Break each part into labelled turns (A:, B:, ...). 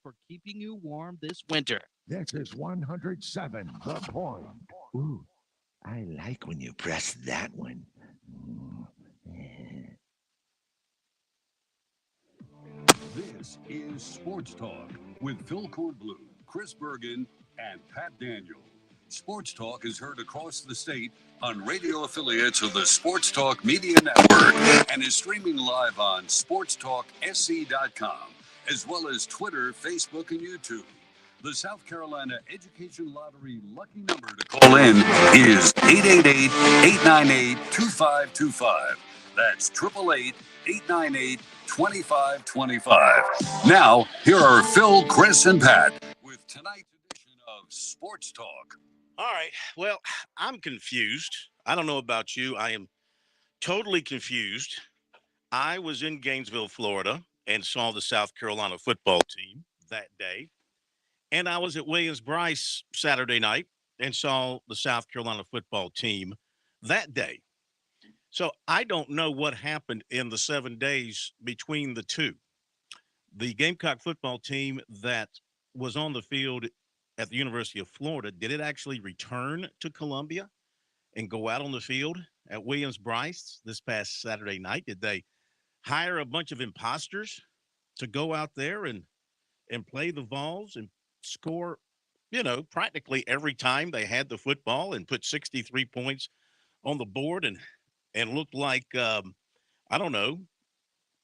A: for keeping you warm this winter.
B: This is 107 The Point.
C: Ooh, I like when you press that one.
D: This is Sports Talk with Phil Kornblum, Chris Bergen, and Pat Daniel. Sports Talk is heard across the state on radio affiliates of the Sports Talk Media Network and is streaming live on SportsTalkSC.com, as well as Twitter, Facebook, and YouTube. The South Carolina Education Lottery lucky number to call in is 888-898-2525. That's 888-898-2525. Now, here are Phil, Chris, and Pat with tonight's edition of Sports Talk.
E: All right. Well, I'm confused. I don't know about you. I am totally confused. I was in Gainesville, Florida, and saw the South Carolina football team that day. And I was at Williams-Brice Saturday night and saw the South Carolina football team that day. So I don't know what happened in the 7 days between the two. The Gamecock football team that was on the field at the University of Florida, did it actually return to Columbia and go out on the field at Williams-Brice this past Saturday night? Did they hire a bunch of imposters to go out there and play the Vols and score, practically every time they had the football and put 63 points on the board and looked like, I don't know,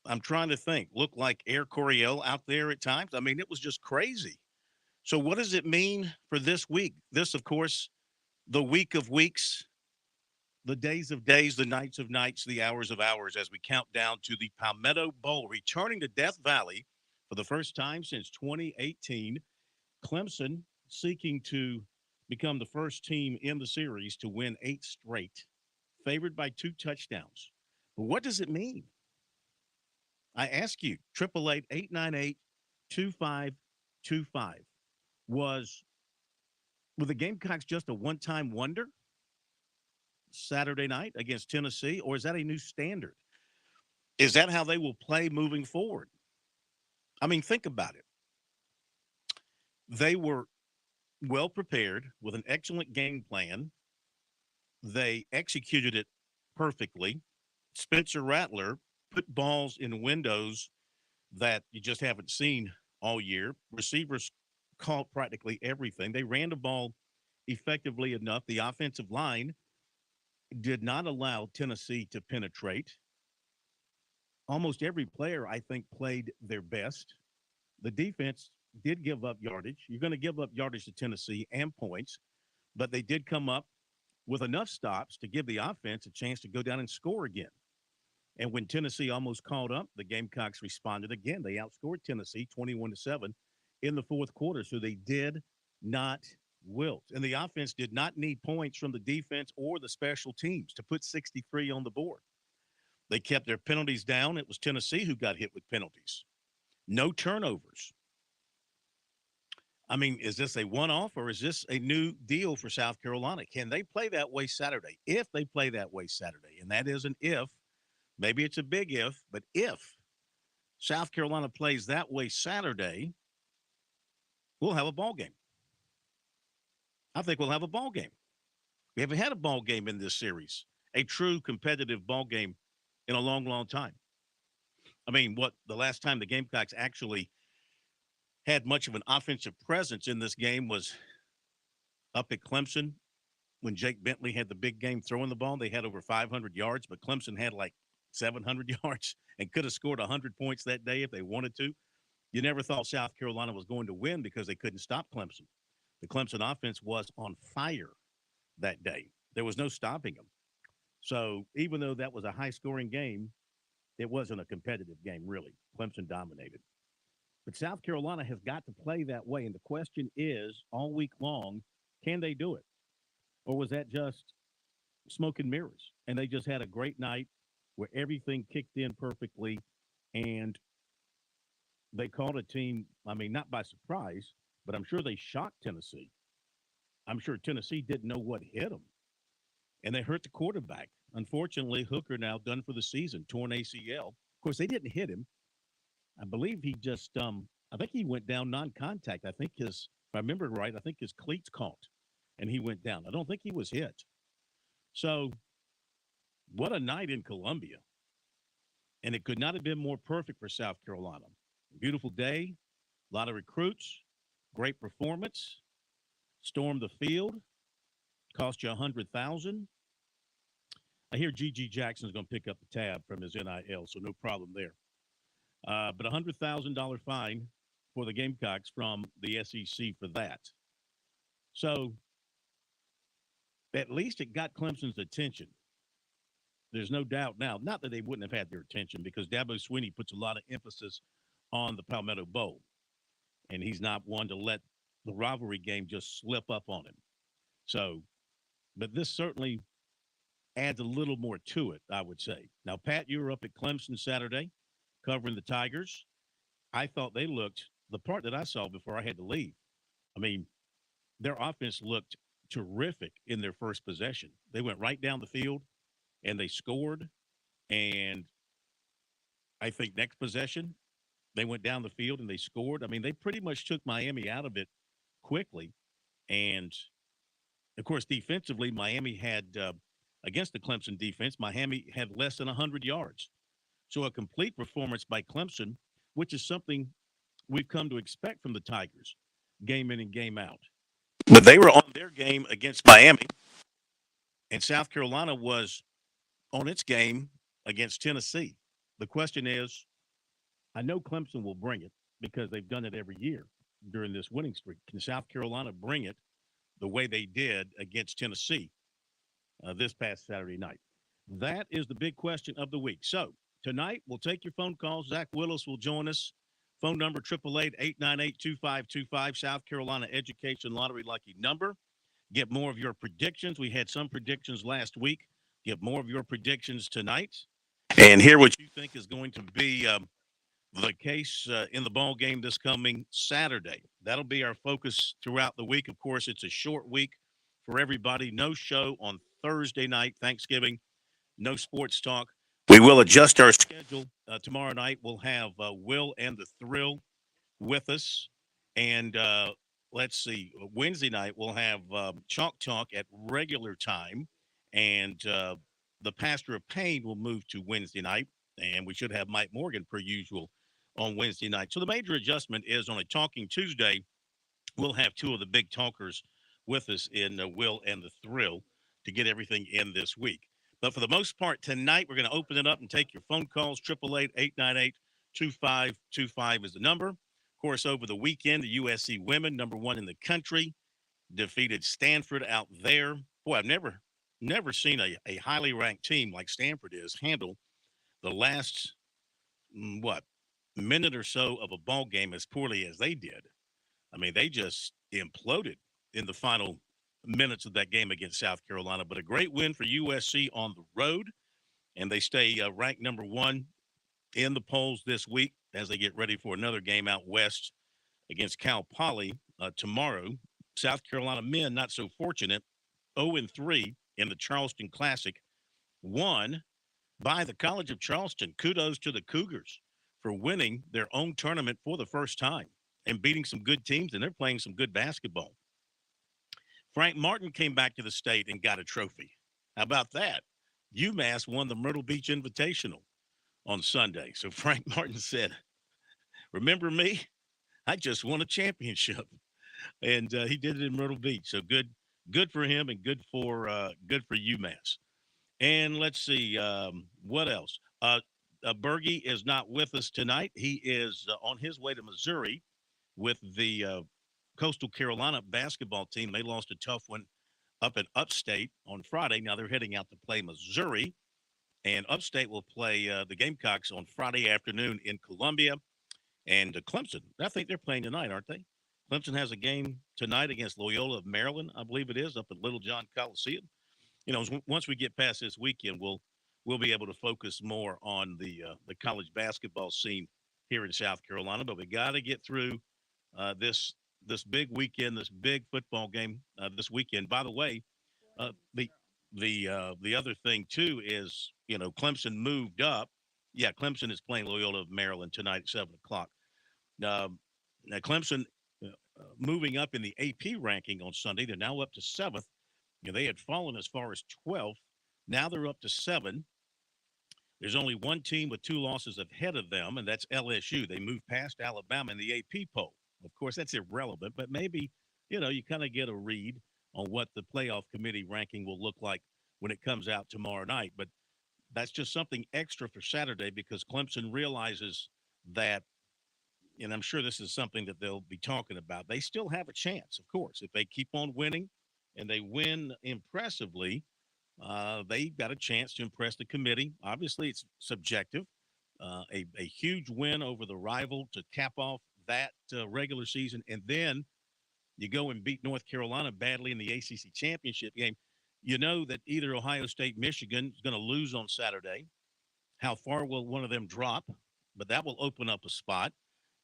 E: I'm trying to think, looked like Air Coryell out there at times? I mean, it was just crazy. So what does it mean for this week? This, of course, the week of weeks, the days of days, the nights of nights, the hours of hours, as we count down to the Palmetto Bowl, returning to Death Valley for the first time since 2018. Clemson seeking to become the first team in the series to win 8 straight, favored by 2 touchdowns. But what does it mean? I ask you, 888-898-2525. Were the Gamecocks just a one-time wonder Saturday night against Tennessee, or is that a new standard? Is that how they will play moving forward? I mean, think about it. They were well prepared with an excellent game plan. They executed it perfectly. Spencer Rattler put balls in windows that you just haven't seen all year. Receivers caught practically everything. They ran the ball effectively enough. The offensive line did not allow Tennessee to penetrate. Almost every player, I think, played their best. The defense did give up yardage. You're going to give up yardage to Tennessee and points, but they did come up with enough stops to give the offense a chance to go down and score again. And when Tennessee almost caught up, the Gamecocks responded again. They outscored Tennessee 21-7 in the fourth quarter, so they did not wilt. And the offense did not need points from the defense or the special teams to put 63 on the board. They kept their penalties down. It was Tennessee who got hit with penalties. No turnovers. I mean, is this a one-off or is this a new deal for South Carolina? Can they play that way Saturday? If they play that way Saturday, and that is an if, maybe it's a big if, but if South Carolina plays that way Saturday, we'll have a ball game. I think we'll have a ball game. We haven't had a ball game in this series, a true competitive ball game in a long, long time. I mean, the last time the Gamecocks actually had much of an offensive presence in this game was up at Clemson when Jake Bentley had the big game throwing the ball. They had over 500 yards, but Clemson had like 700 yards and could have scored 100 points that day if they wanted to. You never thought South Carolina was going to win because they couldn't stop Clemson. The Clemson offense was on fire that day. There was no stopping them. So even though that was a high-scoring game, it wasn't a competitive game, really. Clemson dominated. But South Carolina has got to play that way. And the question is, all week long, can they do it? Or was that just smoke and mirrors? And they just had a great night where everything kicked in perfectly. And they caught a team, I mean, not by surprise, but I'm sure they shocked Tennessee. I'm sure Tennessee didn't know what hit them. And they hurt the quarterback. Unfortunately, Hooker now done for the season, torn ACL. Of course, they didn't hit him. I believe he just I think he went down non-contact. I think if I remember right, I think his cleats caught, and he went down. I don't think he was hit. So, what a night in Columbia. And it could not have been more perfect for South Carolina. Beautiful day, a lot of recruits, great performance, stormed the field, cost you $100,000. I hear G.G. Jackson's going to pick up the tab from his NIL, so no problem there. But a $100,000 fine for the Gamecocks from the SEC for that. So at least it got Clemson's attention. There's no doubt now, not that they wouldn't have had their attention because Dabo Swinney puts a lot of emphasis on the Palmetto Bowl, and he's not one to let the rivalry game just slip up on him. So, but this certainly adds a little more to it, I would say. Now, Pat, you were up at Clemson Saturday covering the Tigers. I thought they looked, the part that I saw before I had to leave, I mean, their offense looked terrific in their first possession. They went right down the field and they scored. And I think next possession, they went down the field and they scored. I mean, they pretty much took Miami out of it quickly. And of course, defensively, Miami had, against the Clemson defense, Miami had less than 100 yards. So a complete performance by Clemson, which is something we've come to expect from the Tigers, game in and game out. But they were on their game against Miami, and South Carolina was on its game against Tennessee. The question is, I know Clemson will bring it because they've done it every year during this winning streak. Can South Carolina bring it the way they did against Tennessee this past Saturday night? That is the big question of the week. So tonight, we'll take your phone calls. Zach Willis will join us. Phone number 888-898-2525, South Carolina Education Lottery Lucky number. Get more of your predictions. We had some predictions last week. Get more of your predictions tonight. And hear what you think is going to be the case in the ball game this coming Saturday. That'll be our focus throughout the week. Of course, it's a short week for everybody. No show on Thursday night, Thanksgiving. No sports talk. We will adjust our schedule. Tomorrow night, we'll have Will and the Thrill with us. And let's see, Wednesday night, we'll have Chalk Talk at regular time. And the Pastor of Pain will move to Wednesday night. And we should have Mike Morgan, per usual, on Wednesday night. So the major adjustment is on a Talking Tuesday, we'll have two of the big talkers with us in Will and the Thrill to get everything in this week. But for the most part, tonight, we're going to open it up and take your phone calls. 888-898-2525 is the number. Of course, over the weekend, the USC women, number one in the country, defeated Stanford out there. Boy, I've never seen a highly ranked team like Stanford is handle the last, minute or so of a ball game as poorly as they did. I mean, they just imploded in the final minutes of that game against South Carolina, but a great win for USC on the road, and they stay ranked number one in the polls this week as they get ready for another game out west against Cal Poly tomorrow. South Carolina men not so fortunate, 0-3 in the Charleston Classic, won by the College of Charleston. Kudos to the Cougars for winning their own tournament for the first time and beating some good teams, and they're playing some good basketball. Frank Martin came back to the state and got a trophy. How about that? UMass won the Myrtle Beach Invitational on Sunday. So Frank Martin said, remember me? I just won a championship. And he did it in Myrtle Beach. So good for him and good for UMass. And let's see, what else? Bergie is not with us tonight. He is on his way to Missouri with the Coastal Carolina basketball team. They lost a tough one up in Upstate on Friday. Now they're heading out to play Missouri, and Upstate will play the Gamecocks on Friday afternoon in Columbia. And Clemson, I think they're playing tonight, aren't they? Clemson has a game tonight against Loyola of Maryland, I believe it is, up at Little John Coliseum. You know, once we get past this weekend, we'll be able to focus more on the college basketball scene here in South Carolina. But we got to get through this big weekend, this big football game this weekend. By the way, the other thing too is, you know, Clemson moved up. Yeah, Clemson is playing Loyola of Maryland tonight at 7:00. Now, Clemson moving up in the AP ranking on Sunday. They're now up to 7th. They had fallen as far as 12th. Now they're up to 7. There's only one team with 2 losses ahead of them, and that's LSU. They moved past Alabama in the AP poll. Of course, that's irrelevant, but maybe, you kind of get a read on what the playoff committee ranking will look like when it comes out tomorrow night. But that's just something extra for Saturday because Clemson realizes that, and I'm sure this is something that they'll be talking about, they still have a chance, of course. If they keep on winning and they win impressively, they got a chance to impress the committee. Obviously, it's subjective. A huge win over the rival to cap off that regular season, and then you go and beat North Carolina badly in the ACC championship game. You know that either Ohio State, Michigan is going to lose on Saturday. How far will one of them drop? But that will open up a spot.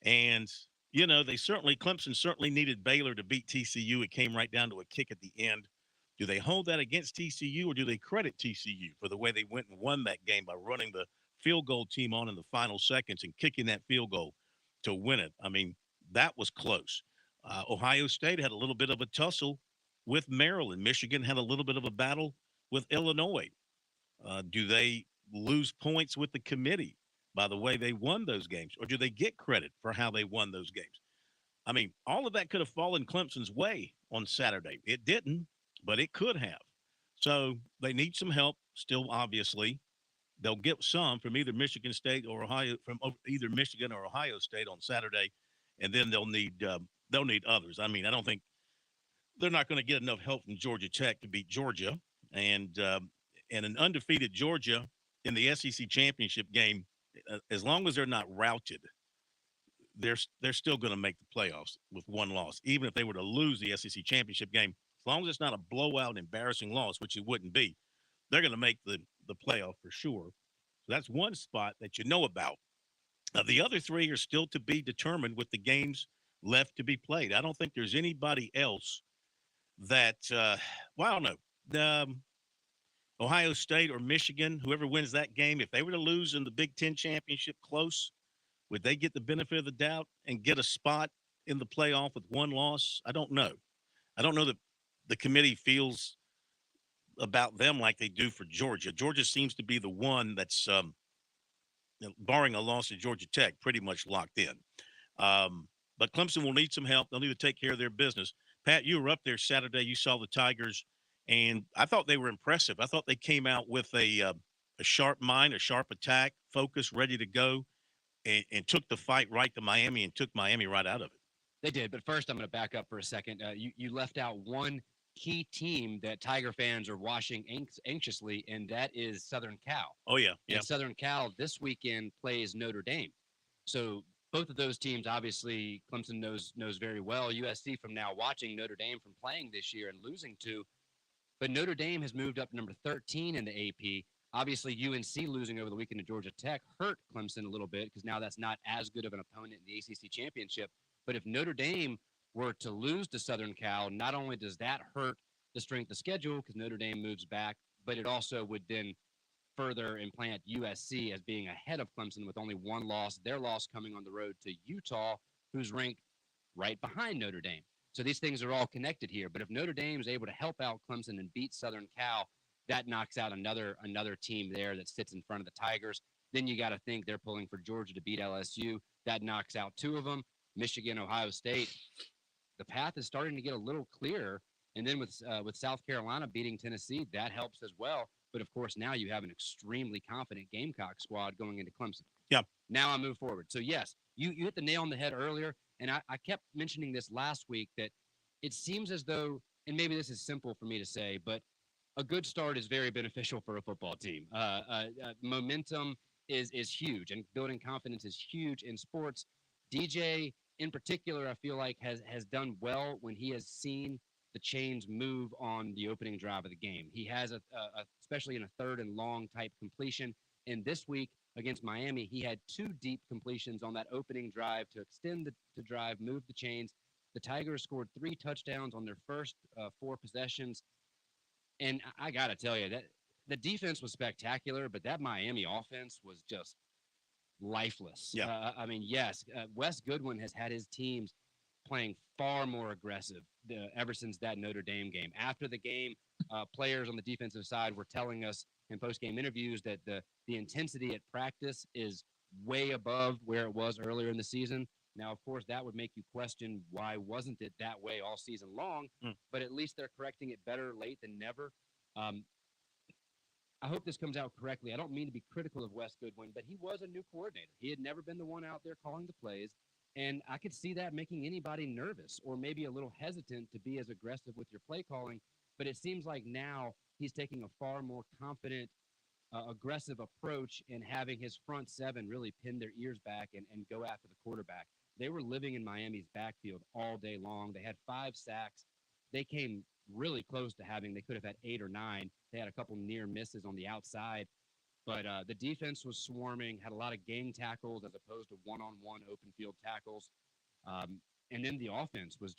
E: And, Clemson certainly needed Baylor to beat TCU. It came right down to a kick at the end. Do they hold that against TCU or do they credit TCU for the way they went and won that game by running the field goal team on in the final seconds and kicking that field goal to win it? I mean, that was close. Ohio State had a little bit of a tussle with Maryland. Michigan had a little bit of a battle with Illinois. Do they lose points with the committee by the way they won those games, or do they get credit for how they won those games? I mean, all of that could have fallen Clemson's way on Saturday. It didn't, but it could have. So they need some help still, obviously. They'll get some from either Michigan State or Ohio, from either Michigan or Ohio State on Saturday, and then they'll need others. I mean, I don't think they're not going to get enough help from Georgia Tech to beat Georgia, and an undefeated Georgia in the SEC championship game, as long as they're not routed, they're still going to make the playoffs with one loss, even if they were to lose the SEC championship game. As long as it's not a blowout, embarrassing loss, which it wouldn't be, they're going to make the playoff for sure. So that's one spot that you know about. The other 3 are still to be determined with the games left to be played. I don't think there's anybody else that, I don't know. Ohio State or Michigan, whoever wins that game, if they were to lose in the Big Ten championship close, would they get the benefit of the doubt and get a spot in the playoff with one loss? I don't know. I don't know that the committee feels about them like they do for Georgia. Georgia seems to be the one that's, barring a loss to Georgia Tech, pretty much locked in. But Clemson will need some help. They'll need to take care of their business. Pat, you were up there Saturday. You saw the Tigers, and I thought they were impressive. I thought they came out with a sharp mind, a sharp attack, focus, ready to go, and took the fight right to Miami and took Miami right out of it.
F: They did, but first I'm going to back up for a second. You left out one key team that Tiger fans are watching anxiously, and that is Southern Cal.
E: Oh, yeah.
F: And Southern Cal this weekend plays Notre Dame. So both of those teams, obviously, Clemson knows very well. USC from now watching Notre Dame from playing this year and losing to. But Notre Dame has moved up to number 13 in the AP. Obviously, UNC losing over the weekend to Georgia Tech hurt Clemson a little bit because now that's not as good of an opponent in the ACC championship. But if Notre Dame were to lose to Southern Cal, not only does that hurt the strength of schedule because Notre Dame moves back, but it also would then further implant USC as being ahead of Clemson with only one loss, their loss coming on the road to Utah, who's ranked right behind Notre Dame. So these things are all connected here. But if Notre Dame is able to help out Clemson and beat Southern Cal, that knocks out another team there that sits in front of the Tigers. Then you got to think they're pulling for Georgia to beat LSU. That knocks out 2 of them. Michigan, Ohio State. The path is starting to get a little clearer. And then with South Carolina beating Tennessee, that helps as well. But of course, now you have an extremely confident Gamecock squad going into Clemson.
E: Yeah.
F: Now I move forward. So yes, you hit the nail on the head earlier. And I kept mentioning this last week that it seems as though, and maybe this is simple for me to say, but a good start is very beneficial for a football team. Momentum is huge, and building confidence is huge in sports. DJ, in particular, I feel like has done well when he has seen the chains move on the opening drive of the game. He has especially in a 3rd and long type completion. And this week against Miami, he had 2 deep completions on that opening drive to extend the drive, move the chains. The Tigers scored 3 touchdowns on their first 4 possessions. And I got to tell you, that the defense was spectacular, but that Miami offense was just lifeless.
E: Yeah.
F: I mean, yes, Wes Goodwin has had his teams playing far more aggressive ever since that Notre Dame game. After the game, players on the defensive side were telling us in post-game interviews that the intensity at practice is way above where it was earlier in the season. Now, of course, that would make you question why wasn't it that way all season long, but at least they're correcting it better late than never. I hope this comes out correctly. I don't mean to be critical of Wes Goodwin, but he was a new coordinator. He had never been the one out there calling the plays, and I could see that making anybody nervous or maybe a little hesitant to be as aggressive with your play calling. But it seems like now he's taking a far more confident, aggressive approach in having his front seven really pin their ears back and go after the quarterback. They were living in Miami's backfield all day long. They had 5 sacks. They came really close to they could have had 8 or 9. They had a couple near misses on the outside, but the defense was swarming, had a lot of gang tackles as opposed to one-on-one open field tackles. And then the offense was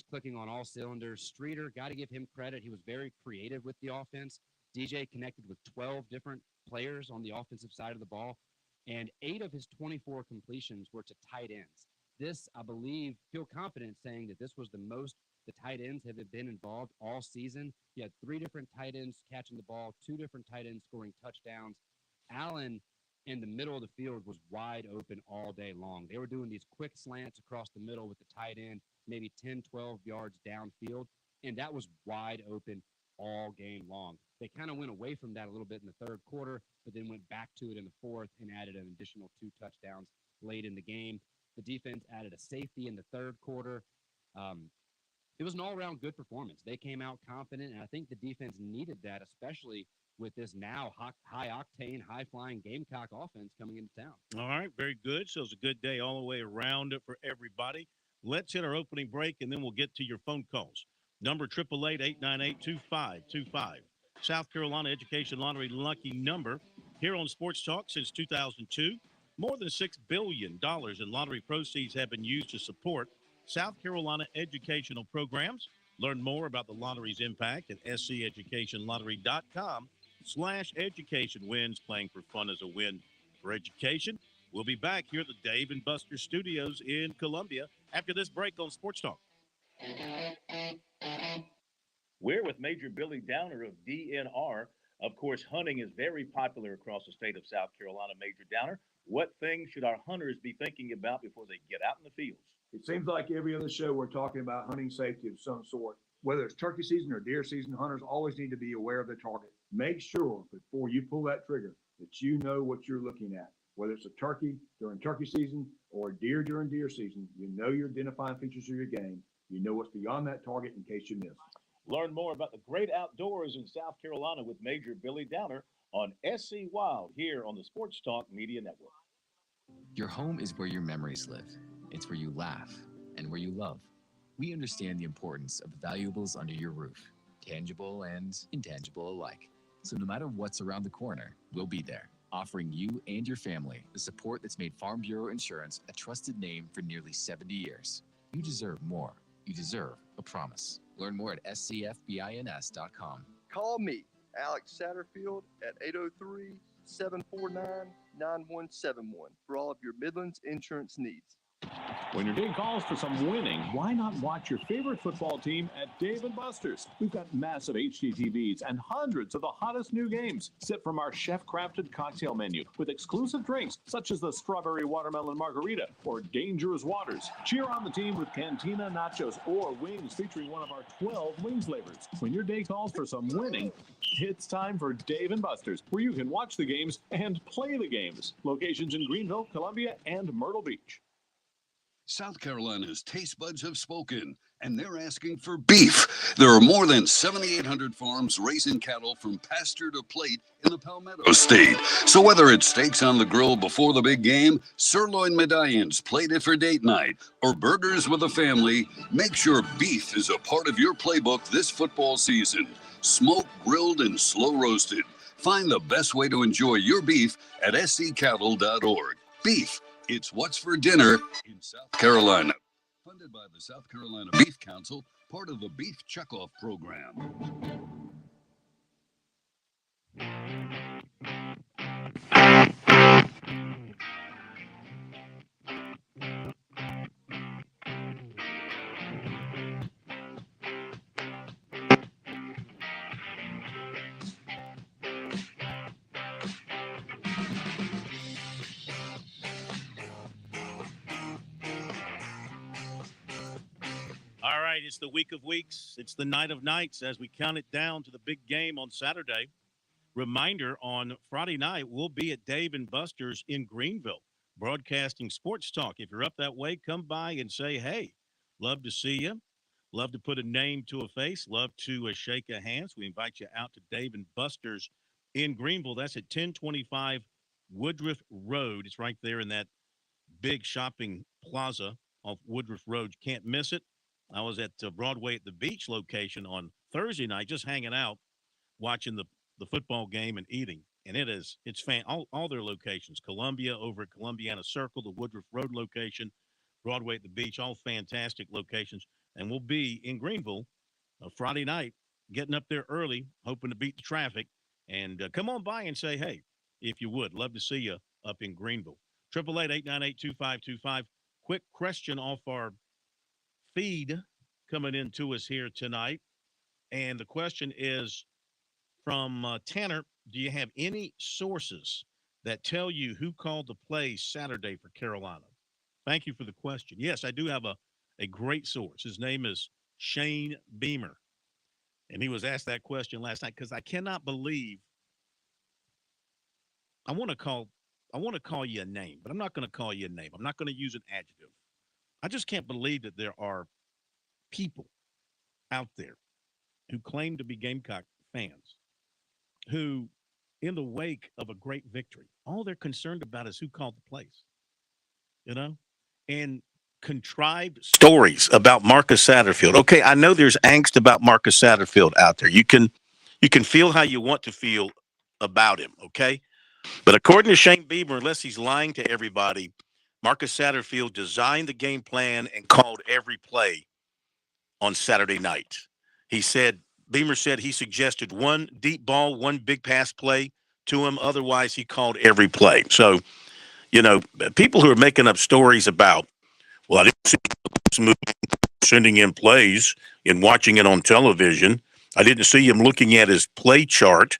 F: clicking on all cylinders. Streeter, got to give him credit. He was very creative with the offense. DJ connected with 12 different players on the offensive side of the ball, and 8 of his 24 completions were to tight ends. This, I believe, feel confident saying that this was the most the tight ends have been involved all season. You had 3 different tight ends catching the ball, 2 different tight ends scoring touchdowns. Allen in the middle of the field was wide open all day long. They were doing these quick slants across the middle with the tight end, maybe 10, 12 yards downfield, and that was wide open all game long. They kind of went away from that a little bit in the third quarter, but then went back to it in the fourth and added an additional 2 touchdowns late in the game. The defense added a safety in the third quarter. It was an all-around good performance. They came out confident, and I think the defense needed that, especially with this now high-octane, high-flying Gamecock offense coming into town.
E: All right, very good. So it's a good day all the way around for everybody. Let's hit our opening break, and then we'll get to your phone calls. Number 888-898-2525. South Carolina Education Lottery lucky number here on Sports Talk since 2002. More than $6 billion in lottery proceeds have been used to support South Carolina educational programs. Learn more about the lottery's impact at sceducationlottery.com/education wins. Playing for fun is a win for education. We'll be back here at the Dave & Buster Studios in Columbia after this break on Sports Talk.
G: We're with Major Billy Downer of DNR. Of course, hunting is very popular across the state of South Carolina. Major Downer, what things should our hunters be thinking about before they get out in the fields?
H: It seems like every other show we're talking about hunting safety of some sort. Whether it's turkey season or deer season, hunters always need to be aware of their target. Make sure before you pull that trigger that you know what you're looking at. Whether it's a turkey during turkey season or a deer during deer season, you know your identifying features of your game. You know what's beyond that target in case you miss.
G: Learn more about the great outdoors in South Carolina with Major Billy Downer on SC Wild here on the Sports Talk Media Network.
I: Your home is where your memories live. It's where you laugh and where you love. We understand the importance of the valuables under your roof, tangible and intangible alike. So no matter what's around the corner, we'll be there, offering you and your family the support that's made Farm Bureau Insurance a trusted name for nearly 70 years. You deserve more. You deserve a promise. Learn more at scfbins.com.
J: Call me, Alex Satterfield, at 803-749-9171 for all of your Midlands insurance needs.
K: When your day calls for some winning, why not watch your favorite football team at Dave & Buster's? We've got massive HD TVs and hundreds of the hottest new games. Sip from our chef-crafted cocktail menu with exclusive drinks such as the Strawberry Watermelon Margarita or Dangerous Waters. Cheer on the team with Cantina Nachos or wings featuring one of our 12 wings flavors. When your day calls for some winning, it's time for Dave & Buster's, where you can watch the games and play the games. Locations in Greenville, Columbia, and Myrtle Beach.
D: South Carolina's taste buds have spoken, and they're asking for beef. There are more than 7,800 farms raising cattle from pasture to plate in the Palmetto State. So whether it's steaks on the grill before the big game, sirloin medallions plated for date night, or burgers with the family, make sure beef is a part of your playbook this football season. Smoked, grilled, and slow roasted. Find the best way to enjoy your beef at sccattle.org. Beef. It's what's for dinner in South Carolina. Funded by the South Carolina Beef Council, part of the Beef Checkoff Program.
E: right, it's the week of weeks. It's the night of nights as we count it down to the big game on Saturday. Reminder, on Friday night, we'll be at Dave & Buster's in Greenville, broadcasting Sports Talk. If you're up that way, come by and say, hey, love to see you. Love to put a name to a face. Love to shake a hand. So we invite you out to Dave & Buster's in Greenville. That's at 1025 Woodruff Road. It's right there in that big shopping plaza off Woodruff Road. You can't miss it. I was at Broadway at the Beach location on Thursday night, just hanging out, watching the football game and eating. And it's all their locations. Columbia over at Columbiana Circle, the Woodruff Road location, Broadway at the Beach, all fantastic locations. And we'll be in Greenville Friday night, getting up there early, hoping to beat the traffic. And come on by and say, hey, if you would. Love to see you up in Greenville. 888-898-2525. Quick question off our feed coming into us here tonight. And the question is from Tanner. Do you have any sources that tell you who called the play Saturday for Carolina? Thank you for the question. Yes, I do have a great source. His name is Shane Beamer. And he was asked that question last night because I cannot believe I want to call you a name, but I'm not going to call you a name. I'm not going to use an adjective. I just can't believe that there are people out there who claim to be Gamecock fans who, in the wake of a great victory, all they're concerned about is who called the plays, and contrived stories about Marcus Satterfield. Okay, I know there's angst about Marcus Satterfield out there. You can feel how you want to feel about him, okay? But according to Shane Bieber, unless he's lying to everybody, Marcus Satterfield designed the game plan and called every play on Saturday night. Beamer said he suggested one deep ball, one big pass play to him. Otherwise, he called every play. So, people who are making up stories about, well, I didn't see him sending in plays and watching it on television. I didn't see him looking at his play chart.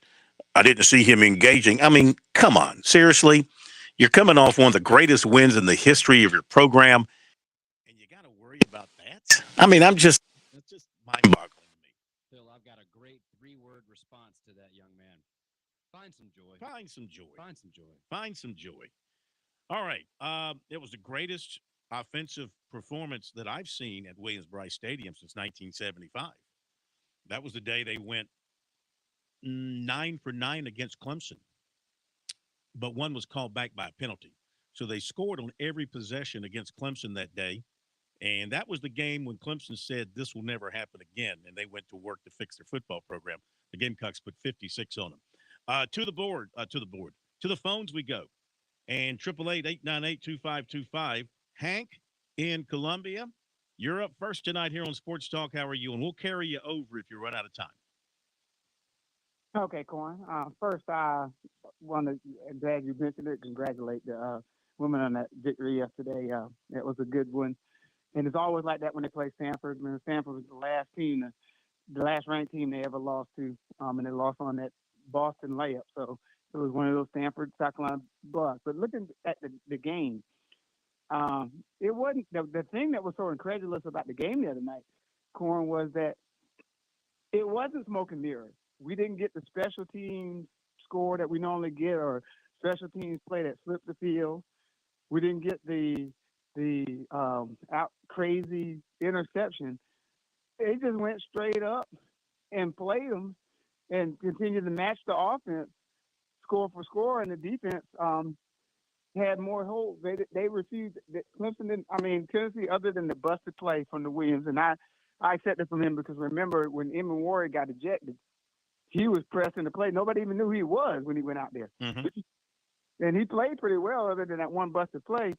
E: I didn't see him engaging. I mean, come on. Seriously? You're coming off one of the greatest wins in the history of your program, and you got to worry about that? I mean, that's just mind-boggling to me.
F: Phil, I've got a great 3-word response to that young man. Find some joy.
E: Find some joy.
F: Find some joy.
E: Find some joy. All right. It was the greatest offensive performance that I've seen at Williams-Brice Stadium since 1975. That was the day they went 9 for 9 against Clemson, but one was called back by a penalty. So they scored on every possession against Clemson that day, and that was the game when Clemson said this will never happen again, and they went to work to fix their football program. The Gamecocks put 56 on them. To the phones we go, and 888-898-2525. Hank in Columbia, you're up first tonight here on Sports Talk. How are you? And we'll carry you over if you run out of time.
L: Okay, Corn. First, I want to, glad you mentioned it, congratulate the women on that victory yesterday. It was a good one. And it's always like that when they play Stanford. When Stanford was the last team, the last ranked team they ever lost to, and they lost on that Boston layup. So it was one of those Stanford, South Carolina blocks. But looking at the game, it wasn't the thing that was so incredulous about the game the other night, Corn, was that it wasn't smoke and mirrors. We didn't get the special teams score that we normally get, or special teams play that flipped the field. We didn't get the out crazy interception. They just went straight up and played them and continued to match the offense, score for score, and the defense had more holes. They refused. Clemson didn't. I mean, Tennessee, other than the busted play from the Williams, and I accepted from him because remember when Emma Warrior got ejected, he was pressing the play. Nobody even knew who he was when he went out there.
E: Mm-hmm.
L: And he played pretty well other than that one busted play.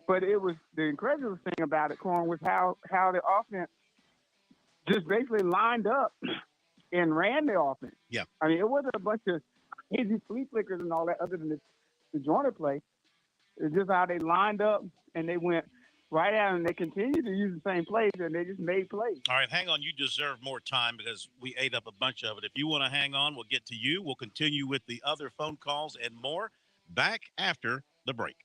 L: But it was the incredulous thing about it, Corn, was how the offense just basically lined up and ran the offense.
E: Yeah.
L: I mean, it wasn't a bunch of easy flea flickers and all that other than the Joyner play. It's just how they lined up and they went right out, and they continued to use the same plays, and they just made plays.
E: All right, hang on. You deserve more time because we ate up a bunch of it. If you want to hang on, we'll get to you. We'll continue with the other phone calls and more back after the break.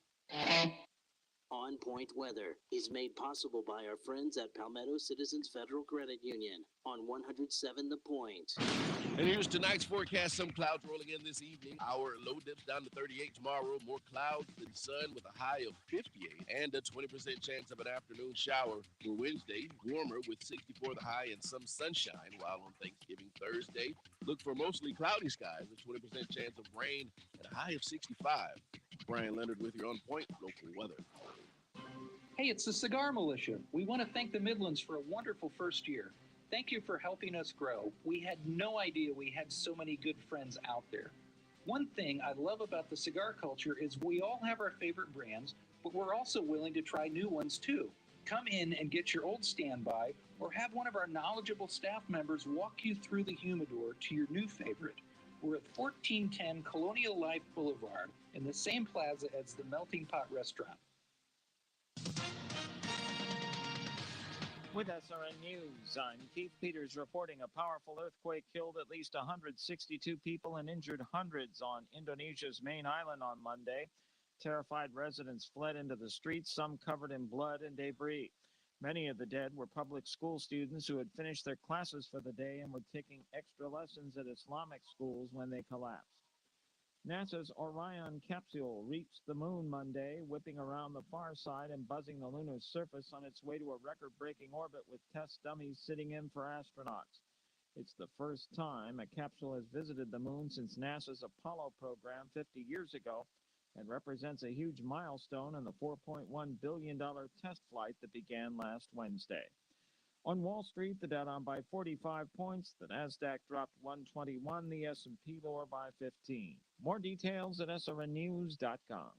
M: On Point weather is made possible by our friends at Palmetto Citizens Federal Credit Union on 107 The Point.
N: And here's tonight's forecast. Some clouds rolling in this evening. Our low dips down to 38 tomorrow. More clouds than sun with a high of 58 and a 20% chance of an afternoon shower for Wednesday. Warmer with 64 the high and some sunshine. While on Thanksgiving Thursday, look for mostly cloudy skies, a 20% chance of rain and a high of 65. Brian Leonard with your On Point local weather.
O: Hey, it's the Cigar Militia. We want to thank the Midlands for a wonderful first year. Thank you for helping us grow. We had no idea we had so many good friends out there. One thing I love about the cigar culture is we all have our favorite brands, but we're also willing to try new ones too. Come in and get your old standby or have one of our knowledgeable staff members walk you through the humidor to your new favorite. We're at 1410 Colonial Life Boulevard in the same plaza as the Melting Pot Restaurant.
P: With SRN News, I'm Keith Peters reporting a powerful earthquake killed at least 162 people and injured hundreds on Indonesia's main island on Monday. Terrified residents fled into the streets, some covered in blood and debris. Many of the dead were public school students who had finished their classes for the day and were taking extra lessons at Islamic schools when they collapsed. NASA's Orion capsule reached the moon Monday, whipping around the far side and buzzing the lunar surface on its way to a record-breaking orbit with test dummies sitting in for astronauts. It's the first time a capsule has visited the moon since NASA's Apollo program 50 years ago and represents a huge milestone in the $4.1 billion test flight that began last Wednesday. On Wall Street, the Dow down by 45 points, the Nasdaq dropped 121, the S&P lower by 15. More details at srnnews.com.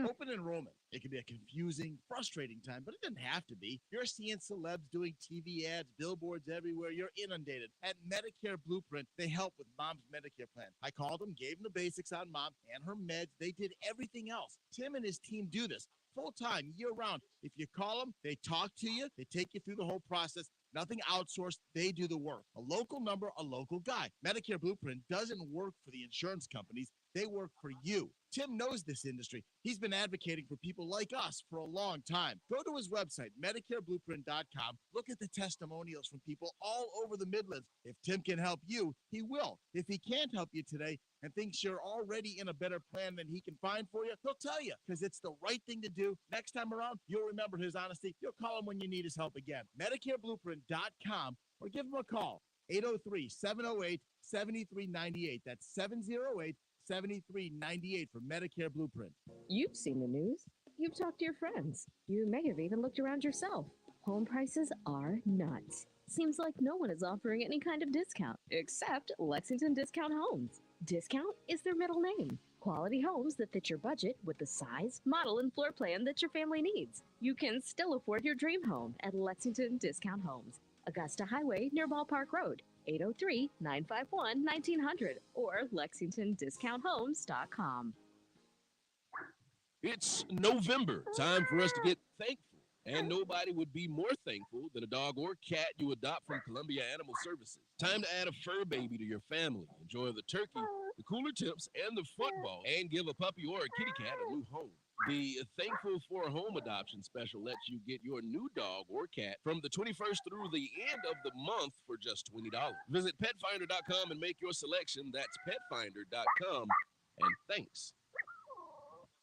Q: Open enrollment. It can be a confusing, frustrating time, but it doesn't have to be. You're seeing celebs doing TV ads, billboards everywhere. You're inundated. At Medicare Blueprint, they help with Mom's Medicare plan. I called them, gave them the basics on Mom and her meds. They did everything else. Tim and his team do this full-time, year-round. If you call them, they talk to you. They take you through the whole process. Nothing outsourced. They do the work. A local number, a local guy. Medicare Blueprint doesn't work for the insurance companies. They work for you. Tim knows this industry. He's been advocating for people like us for a long time. Go to his website, MedicareBlueprint.com. Look at the testimonials from people all over the Midlands. If Tim can help you, he will. If he can't help you today and thinks you're already in a better plan than he can find for you, he'll tell you because it's the right thing to do. Next time around, you'll remember his honesty. You'll call him when you need his help again. MedicareBlueprint.com or give him a call. 803-708-7398. That's 708-7398 for Medicare Blueprint.
R: You've seen the news. You've talked to your friends. You may have even looked around yourself. Home prices are nuts. Seems like no one is offering any kind of discount except Lexington Discount Homes. Discount is their middle name. Quality homes that fit your budget with the size, model, and floor plan that your family needs. You can still afford your dream home at Lexington Discount Homes. Augusta Highway near Ballpark Road, 803-951-1900 or LexingtonDiscountHomes.com.
N: It's November. Time for us to get thankful. And nobody would be more thankful than a dog or cat you adopt from Columbia Animal Services. Time to add a fur baby to your family. Enjoy the turkey, the cooler tips, and the football, and give a puppy or a kitty cat a new home. The Thankful for a Home Adoption special lets you get your new dog or cat from the 21st through the end of the month for just $20. Visit petfinder.com and make your selection. That's petfinder.com. And thanks.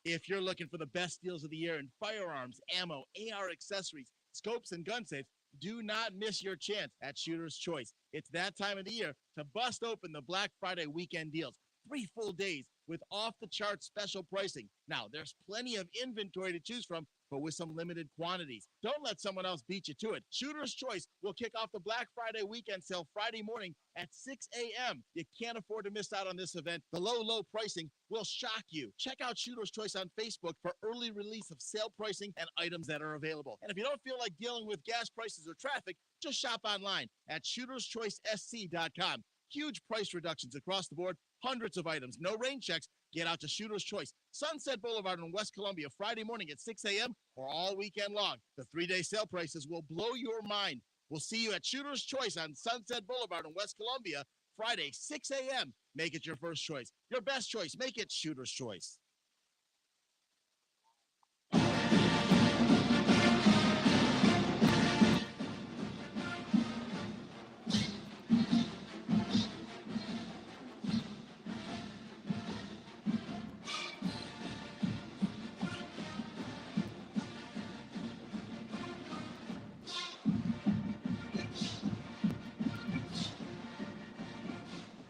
Q: If you're looking for the best deals of the year in firearms, ammo, AR accessories, scopes, and gun safes, do not miss your chance at Shooter's Choice. It's that time of the year to bust open the Black Friday weekend deals. 3 full days with off-the-chart special pricing. Now, there's plenty of inventory to choose from, but with some limited quantities. Don't let someone else beat you to it. Shooter's Choice will kick off the Black Friday weekend sale Friday morning at 6 a.m. You can't afford to miss out on this event. The low pricing will shock you. Check out Shooter's Choice on Facebook for early release of sale pricing and items that are available. And if you don't feel like dealing with gas prices or traffic, just shop online at ShootersChoiceSC.com. Huge price reductions across the board, hundreds of items, no rain checks. Get out to Shooter's Choice, Sunset Boulevard in West Columbia, Friday morning at 6 a.m. or all weekend long. The 3-day sale prices will blow your mind. We'll see you at Shooter's Choice on Sunset Boulevard in West Columbia, Friday, 6 a.m. Make it your first choice. Your best choice. Make it Shooter's Choice.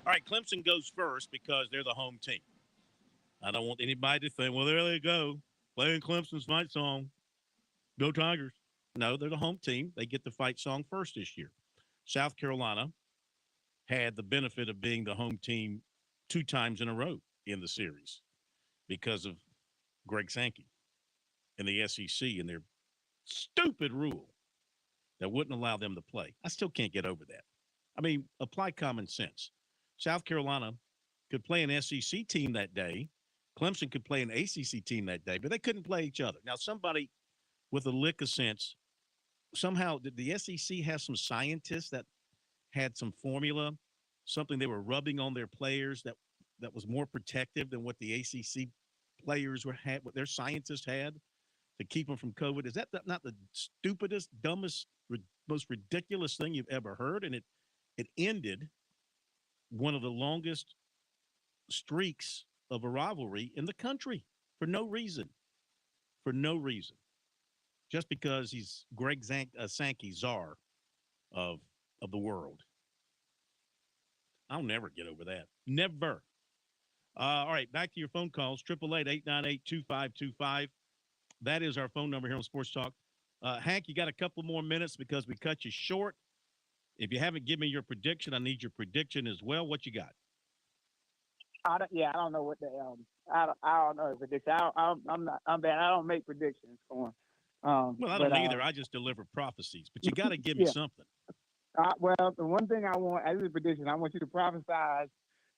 E: All right, Clemson goes first because they're the home team. I don't want anybody to think, well, there they go, playing Clemson's fight song. Go Tigers. No, they're the home team. They get the fight song first this year. South Carolina had the benefit of being the home team 2 times in a row in the series because of Greg Sankey and the SEC and their stupid rule that wouldn't allow them to play. I still can't get over that. I mean, apply common sense. South Carolina could play an SEC team that day. Clemson could play an ACC team that day, but they couldn't play each other. Now, somebody with a lick of sense, somehow did the SEC have some scientists that had some formula, something they were rubbing on their players that was more protective than what the ACC players had, what their scientists had to keep them from COVID? Is that not the stupidest, dumbest, most ridiculous thing you've ever heard? And it ended one of the longest streaks of a rivalry in the country for no reason. For no reason. Just because he's Greg Sankey, czar of the world. I'll never get over that. Never. All right, back to your phone calls. 888-898-2525. That is our phone number here on Sports Talk. Hank, you got a couple more minutes because we cut you short. If you haven't given me your prediction, I need your prediction as well. What you got?
L: I don't know what the I don't know the prediction. I'm bad. I don't make predictions for him.
E: Well, I don't either. I just deliver prophecies, but you got to give me something.
L: Well, the one thing I want as a prediction, I want you to prophesize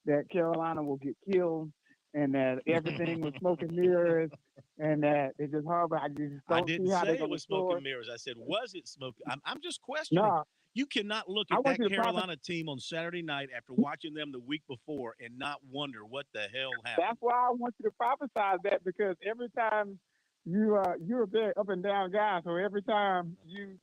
L: that Carolina will get killed and that everything was smoke and mirrors and that it's just horrible. I
E: didn't say it was smoke and mirrors. I said, was it smoke? I'm just questioning.
L: No.
E: You cannot look at that Carolina team on Saturday night after watching them the week before and not wonder what the hell happened.
L: That's why I want you to prophesize that, because every time you're a very up and down guy, so every time you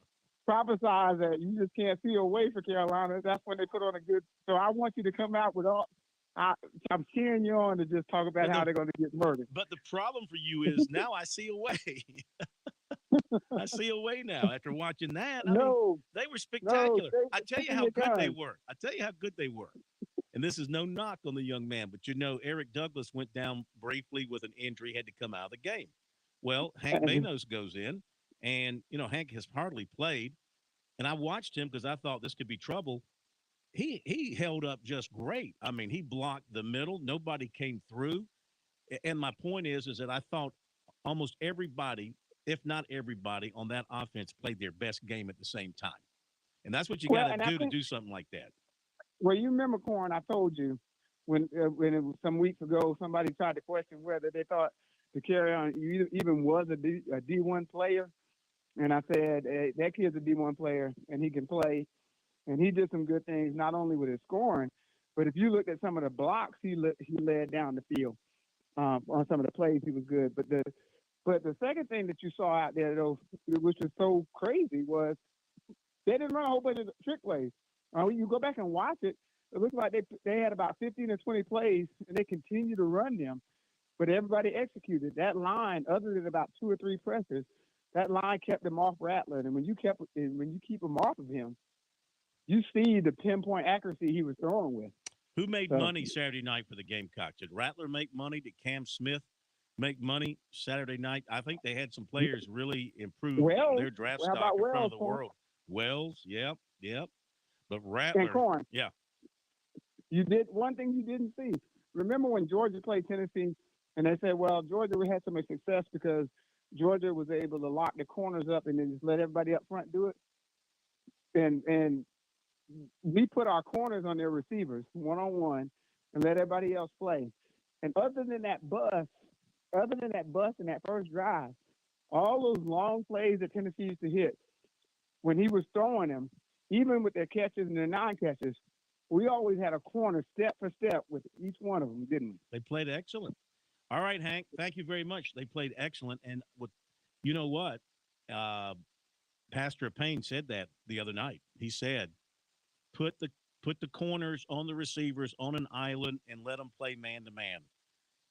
L: prophesize that you just can't see a way for Carolina, that's when they put on a good. So I want you to come out with all. I'm cheering you on to just talk about how they're going to get murdered.
E: But the problem for you is now I see a way. I see a way now after watching that. I mean, they were spectacular. I tell you how good they were. I tell you how good they were. And this is no knock on the young man, but Eric Douglas went down briefly with an injury, had to come out of the game. Well, Hank Manos goes in, and Hank has hardly played. And I watched him because I thought this could be trouble. He held up just great. I mean, he blocked the middle. Nobody came through. And my point is that I thought almost everybody, if not everybody, on that offense played their best game at the same time. And that's what you got to do something like that.
L: Well, you remember, Corn, I told you when it was some weeks ago, somebody tried to question whether they thought the carry-on even was a D1 player. And I said, hey, that kid's a D1 player, and he can play. And he did some good things, not only with his scoring, but if you looked at some of the blocks he led down the field on some of the plays, he was good. But the second thing that you saw out there, though, which was so crazy, was they didn't run a whole bunch of trick plays. When you go back and watch it, it looks like they had about 15 or 20 plays, and they continued to run them, but everybody executed. That line, other than about 2 or 3 pressures, that line kept them off Rattler. And when you keep them off of him, you see the pinpoint accuracy he was throwing with.
E: Who made money Saturday night for the Gamecocks? Did Rattler make money? Did Cam Smith make money Saturday night? I think they had some players really improve their draft stock in front of the world. Wells, yep. But Rattler,
L: and Corn,
E: yeah.
L: You did one thing you didn't see. Remember when Georgia played Tennessee, and they said, well, Georgia had so much success because Georgia was able to lock the corners up and then just let everybody up front do it. And we put our corners on their receivers one-on-one and let everybody else play. And other than that bust in that first drive, all those long plays that Tennessee used to hit, when he was throwing them, even with their catches and their non-catches, we always had a corner step for step with each one of them, didn't we?
E: They played excellent. All right, Hank, thank you very much. They played excellent. And you know what? Pastor Payne said that the other night. He said, put the corners on the receivers on an island and let them play man-to-man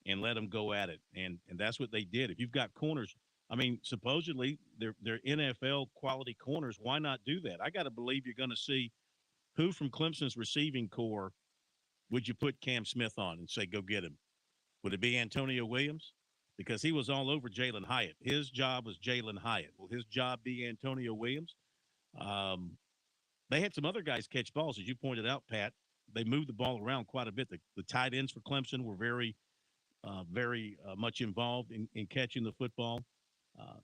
E: and let them go at it. And that's what they did. If you've got corners, I mean, supposedly they're NFL quality corners. Why not do that? I got to believe you're going to see who from Clemson's receiving core would you put Cam Smith on and say, go get him? Would it be Antonio Williams? Because he was all over Jalen Hyatt. His job was Jalen Hyatt. Will his job be Antonio Williams? They had some other guys catch balls, as you pointed out, Pat. They moved the ball around quite a bit. The tight ends for Clemson were very much involved in catching the football.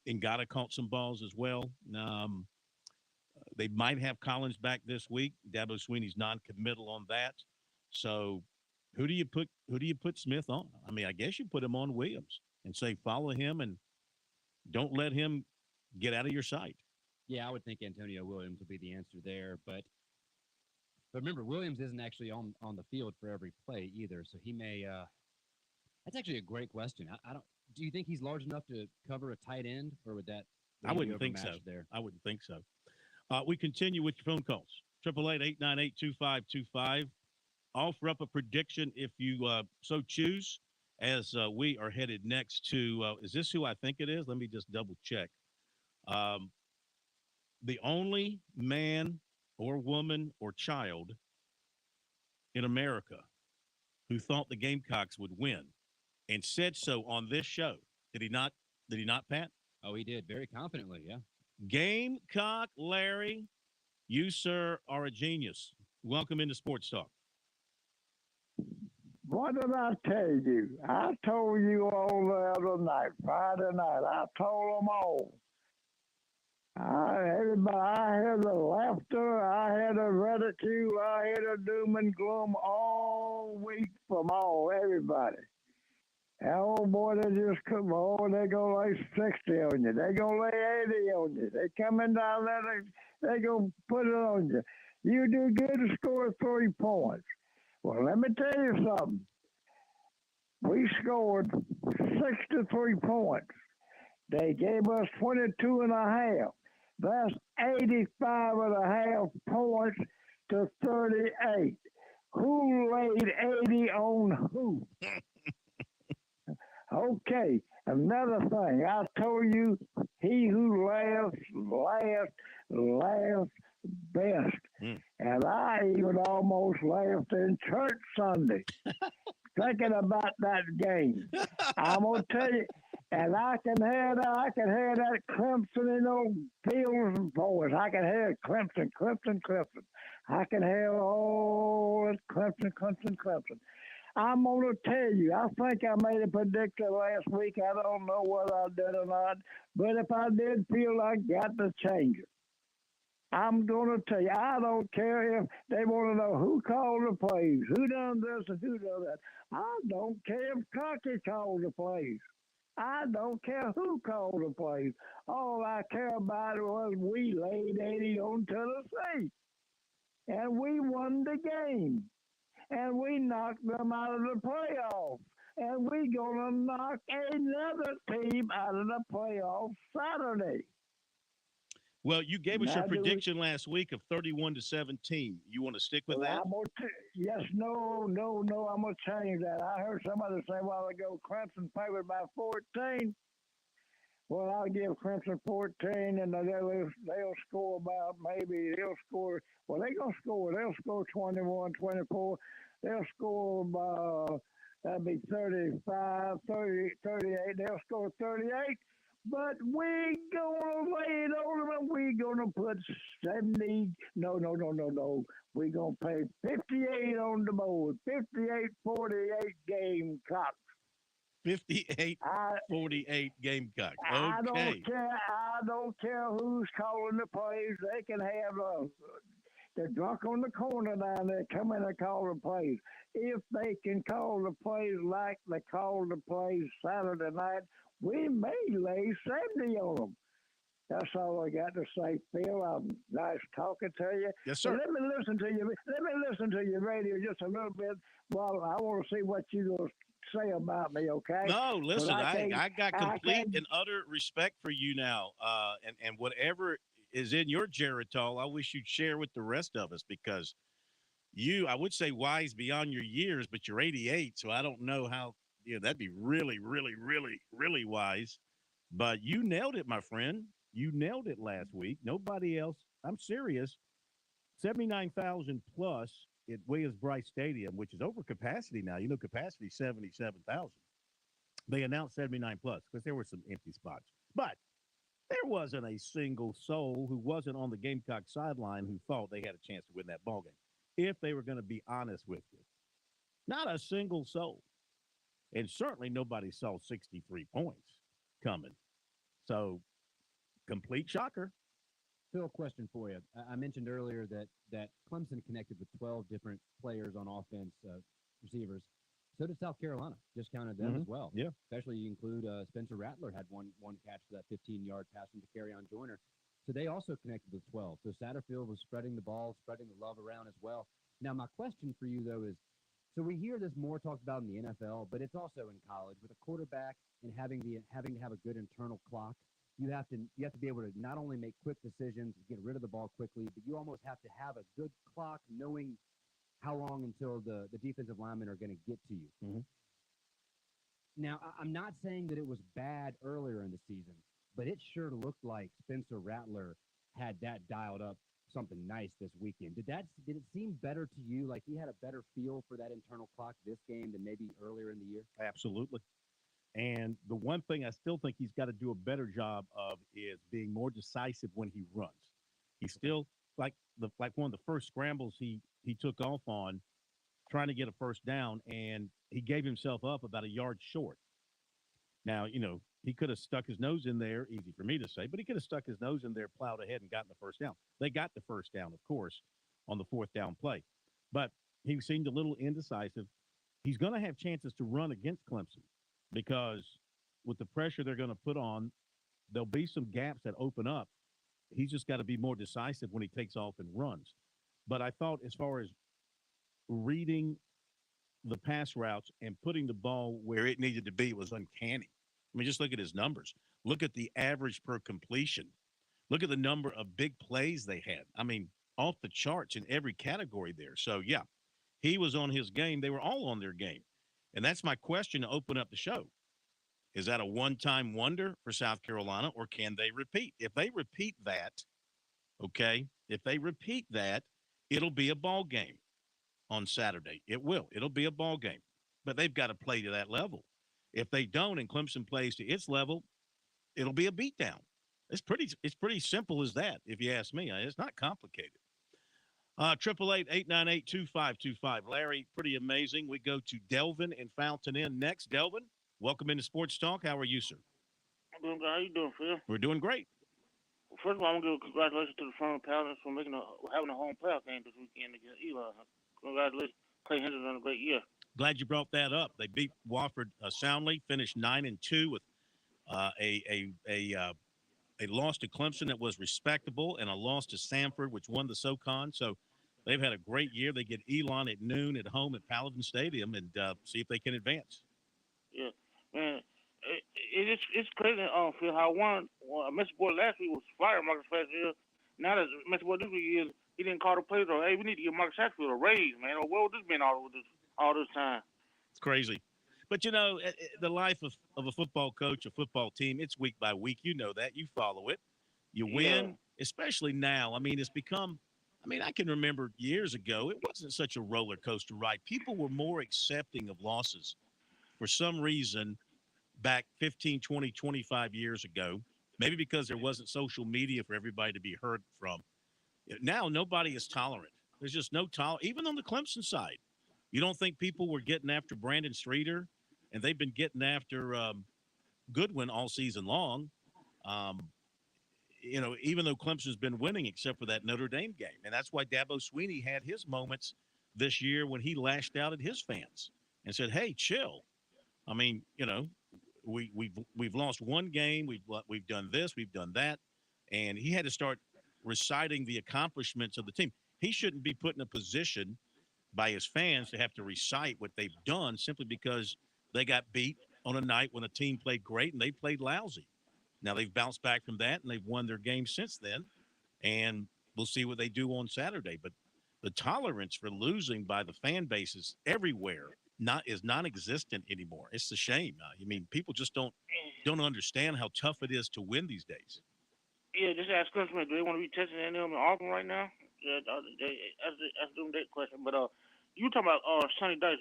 E: Ngata caught some balls as well. They might have Collins back this week. Dabo Swinney's non-committal on that. So who do you put Smith on? I mean, I guess you put him on Williams and say follow him and don't let him get out of your sight.
F: Yeah, I would think Antonio Williams would be the answer there. But remember, Williams isn't actually on the field for every play either. So he may that's actually a great question. I don't do you think he's large enough to cover a tight end, or would that
E: I wouldn't think so.
F: There?
E: I wouldn't think so. We continue with your phone calls. 888-898-2525. Offer up a prediction if you so choose as we are headed next to, is this who I think it is? Let me just double check. The only man or woman or child in America who thought the Gamecocks would win and said so on this show. Did he not, Pat?
F: Oh, he did. Very confidently, yeah.
E: Gamecock Larry, you, sir, are a genius. Welcome into Sports Talk.
S: What did I tell you? I told you all the other night, Friday night. I told them all. Everybody, I had the laughter, I had the ridicule, I had the doom and gloom all week from everybody. And oh boy, they just come, they gonna lay 60 on you. They gonna lay 80 on you. They coming down there, they gonna put it on you. You do good to score 3 points. Well, let me tell you something. We scored 63 points. They gave us 22 and a half. That's 85 and a half points to 38. Who laid 80 on who? Okay, another thing. I told you, he who laughs best. And I even almost laughed in church Sunday, thinking about that game. I'm going to tell you, and I can hear that Clemson in those fields voice. I can hear Clemson. I can hear all Clemson. I'm going to tell you, I think I made a prediction last week. I don't know whether I did or not, but if I did feel I got to change it. I'm going to tell you, I don't care if they want to know who called the plays, who done this and who done that. I don't care if Cocky called the plays. I don't care who called the plays. All I care about was we laid 80 on Tennessee. And we won the game. And we knocked them out of the playoffs. And we going to knock another team out of the playoffs Saturday.
E: Well, you gave us your prediction last week of 31-17. You want to stick with that?
S: Yes, no. I'm going to change that. I heard somebody say a while ago, Clemson favored by 14. Well, I'll give Clemson 14, and they'll score about they'll score. Well, they're going to score. They'll score 21, 24. They'll score, that'd be 35, 30, 38. They'll score 38. But we gonna lay it on them, and we gonna put 70. No. We gonna pay 58 on the board. 58-48 Gamecocks.
E: 58-48 Gamecocks. Okay.
S: I don't care who's calling the plays. They can have the drunk on the corner down there come in and call the plays. If they can call the plays like they called the plays Saturday night, we may lay 70 on them. That's all I got to say, Phil. I'm nice talking to you.
E: Yes, sir.
S: Let me listen to your radio just a little bit while I want to see what you're going to say about me, okay?
E: No, listen, I got complete and utter respect for you now. And whatever is in your Geritol, I wish you'd share with the rest of us, because I would say wise beyond your years, but you're 88, so I don't know how. Yeah, that'd be really, really, really, really wise. But you nailed it, my friend. You nailed it last week. Nobody else. I'm serious. 79,000 plus at Williams-Brice Stadium, which is over capacity now. You know, capacity 77,000. They announced 79 plus because there were some empty spots. But there wasn't a single soul who wasn't on the Gamecock sideline who thought they had a chance to win that ballgame. If they were going to be honest with you, not a single soul. And certainly nobody saw 63 points coming. So, complete shocker.
T: Phil, question for you. I mentioned earlier that Clemson connected with 12 different players on offense, receivers. So did South Carolina. Just counted them as well.
E: Yeah.
T: Especially you include Spencer Rattler had one catch for that 15-yard pass from Carryon Joyner. So they also connected with 12. So Satterfield was spreading the ball, spreading the love around as well. Now, my question for you, though, is so we hear this more talked about in the NFL, but it's also in college with a quarterback and having to have a good internal clock. You have to be able to not only make quick decisions, get rid of the ball quickly, but you almost have to have a good clock, knowing how long until the defensive linemen are going to get to you.
E: Mm-hmm.
T: Now, I'm not saying that it was bad earlier in the season, but it sure looked like Spencer Rattler had that dialed up something nice this weekend. Did it seem better to you, like he had a better feel for that internal clock this game than maybe earlier in the year?
E: Absolutely. And the one thing I still think he's got to do a better job of is being more decisive when he runs. He's still like one of the first scrambles he took off on, trying to get a first down, and he gave himself up about a yard short. Now, you know, he could have stuck his nose in there, easy for me to say, but he could have stuck his nose in there, plowed ahead, and gotten the first down. They got the first down, of course, on the fourth down play. But he seemed a little indecisive. He's going to have chances to run against Clemson because with the pressure they're going to put on, there'll be some gaps that open up. He's just got to be more decisive when he takes off and runs. But I thought as far as reading the pass routes and putting the ball where it needed to be was uncanny. I mean, just look at his numbers. Look at the average per completion. Look at the number of big plays they had. I mean, off the charts in every category there. So, yeah, he was on his game. They were all on their game. And that's my question to open up the show. Is that a one-time wonder for South Carolina, or can they repeat? If they repeat that, okay, it'll be a ball game on Saturday. It will. It'll be a ball game. But they've got to play to that level. If they don't and Clemson plays to its level, it'll be a beatdown. It's pretty simple as that, if you ask me. It's not complicated. 888-898-2525. Larry, pretty amazing. We go to Delvin in Fountain Inn next. Delvin, welcome into Sports Talk. How are you, sir?
U: I'm doing good. How you doing, Phil?
E: We're doing great.
U: First of all, I'm going to give congratulations to the Furman Paladins for having a home playoff game this weekend against Eli. Congratulations. Clay Henderson on a great year.
E: Glad you brought that up. They beat Wofford soundly, finished 9-2 with a loss to Clemson that was respectable and a loss to Samford, which won the SoCon. So they've had a great year. They get Elon at noon at home at Paladin Stadium and see if they can advance.
U: Yeah, man. It's crazy, Phil, how Mr. Boyd last week was fired Marcus Satterfield. Now that Mr. Boyd this week is, he didn't call the plays, or hey, we need to give Marcus Satterfield a raise, man. Or what would this been all this time?
E: It's crazy. But, you know, the life of a football coach, a football team, it's week by week. You know that. You follow it. You win, especially now. I mean, it's become – I mean, I can remember years ago, it wasn't such a roller coaster ride. People were more accepting of losses for some reason back 15, 20, 25 years ago, maybe because there wasn't social media for everybody to be heard from. Now nobody is tolerant. There's just no tolerance, even on the Clemson side. You don't think people were getting after Brandon Streeter, and they've been getting after Goodwin all season long, you know, even though Clemson's been winning except for that Notre Dame game. And that's why Dabo Swinney had his moments this year when he lashed out at his fans and said, hey, chill. I mean, you know, we've lost one game. We've done this. We've done that. And he had to start reciting the accomplishments of the team. He shouldn't be put in a position by his fans to have to recite what they've done simply because they got beat on a night when a team played great and they played lousy. Now they've bounced back from that and they've won their game since then, and we'll see what they do on Saturday. But the tolerance for losing by the fan bases everywhere is non-existent anymore. It's a shame. I mean, people just don't understand how tough it is to win these days.
U: Yeah, just ask Clemson, do they want to be testing them in Auburn right now? Yeah, that's doing that question. But you talking about Sonny Dice?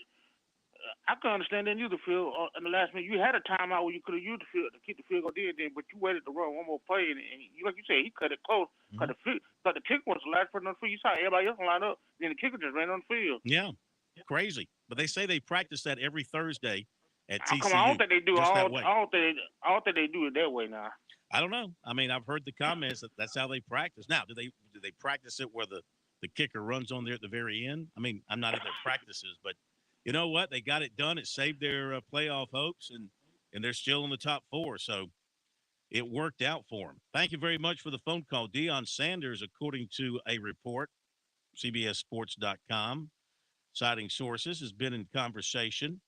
U: I can understand that you the field in the last minute. You had a timeout where you could have used the field to keep the field goal did then, but you waited to run one more play, and you like you said, he cut it close. Cut the kicker was the last person on the field. You saw everybody else line up, then the kicker just ran on the field.
E: Yeah, crazy. But they say they practice that every Thursday at TCU.
U: Come on, I don't think they do.
E: Just
U: I
E: that way.
U: don't think they do it that way now.
E: I don't know. I mean, I've heard the comments that that's how they practice. Now, do they practice it where the kicker runs on there at the very end? I mean, I'm not in their practices, but you know what? They got it done. It saved their playoff hopes, and they're still in the top 4. So it worked out for them. Thank you very much for the phone call. Deion Sanders, according to a report, CBSSports.com, citing sources, has been in conversation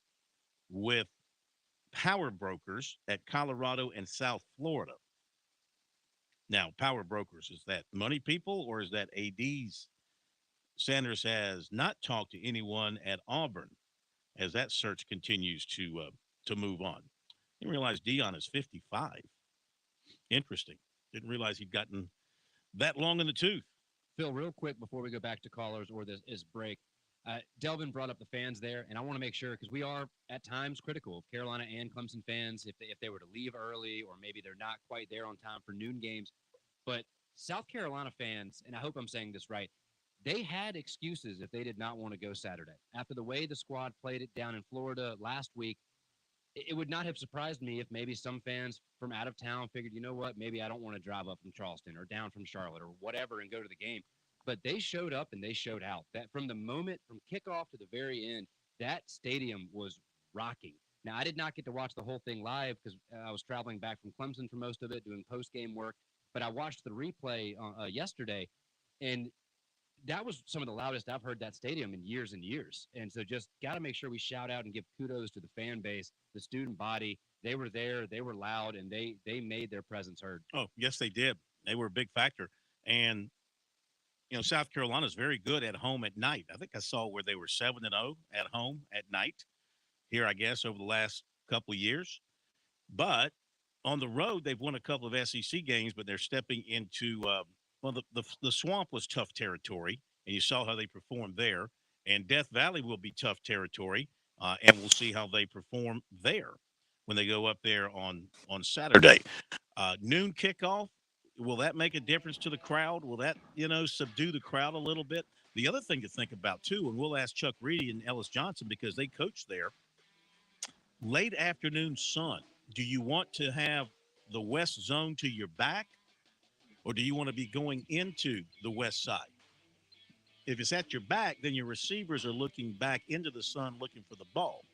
E: with power brokers at Colorado and South Florida. Now, power brokers, is that money people or is that ADs? Sanders has not talked to anyone at Auburn as that search continues to move on. Didn't realize Deion is 55. Interesting. Didn't realize he'd gotten that long in the tooth.
F: Phil, real quick before we go back to callers or this break, Delvin brought up the fans there, and I want to make sure because we are at times critical of Carolina and Clemson fans if they were to leave early or maybe they're not quite there on time for noon games. But South Carolina fans, and I hope I'm saying this right, they had excuses if they did not want to go Saturday. After the way the squad played it down in Florida last week, it would not have surprised me if maybe some fans from out of town figured, you know what, maybe I don't want to drive up from Charleston or down from Charlotte or whatever and go to the game. But they showed up and they showed out. That from the moment, from kickoff to the very end, that stadium was rocking. Now, I did not get to watch the whole thing live because I was traveling back from Clemson for most of it, doing post-game work. But I watched the replay yesterday, and that was some of the loudest I've heard that stadium in years and years. And so just got to make sure we shout out and give kudos to the fan base, the student body. They were there, they were loud, and they made their presence heard.
E: Oh, yes, they did. They were a big factor. And, you know, South Carolina is very good at home at night. I think I saw where they were 7-0 at home at night here, I guess, over the last couple of years. But on the road, they've won a couple of SEC games, but they're stepping into the Swamp was tough territory, and you saw how they performed there. And Death Valley will be tough territory, and we'll see how they perform there when they go up there on Saturday. Noon kickoff, will that make a difference to the crowd? Will that, subdue the crowd a little bit? The other thing to think about, too, and we'll ask Chuck Reedy and Ellis Johnson because they coach there, late afternoon sun. Do you want to have the west zone to your back, or do you want to be going into the west side? If it's at your back, then your receivers are looking back into the sun looking for the ball.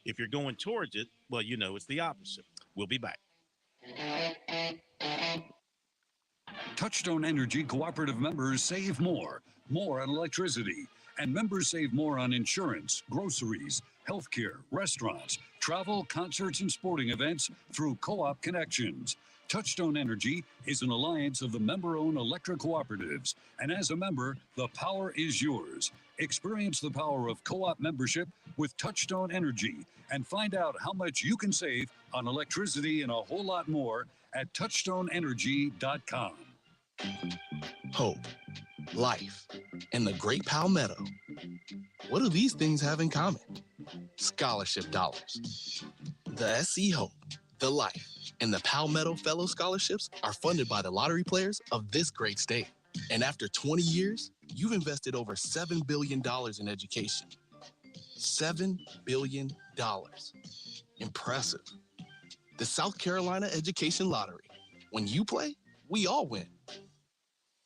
E: If you're going towards it, well, it's the opposite. We'll be back.
D: Touchstone Energy cooperative members save more on electricity, and members save more on insurance, groceries, healthcare, restaurants, travel, concerts, and sporting events through Co-op Connections. Touchstone Energy is an alliance of the member-owned electric cooperatives, and as a member, the power is yours. Experience the power of co-op membership with Touchstone Energy and find out how much you can save on electricity and a whole lot more at touchstoneenergy.com.
A: Hope, life, and the Great Palmetto. What do these things have in common? Scholarship dollars. The SC Hope, the Life, and the Palmetto Fellow Scholarships are funded by the lottery players of this great state. And after 20 years, you've invested over $7 billion in education. $7 billion. Impressive. The South Carolina Education Lottery. When you play, we all win.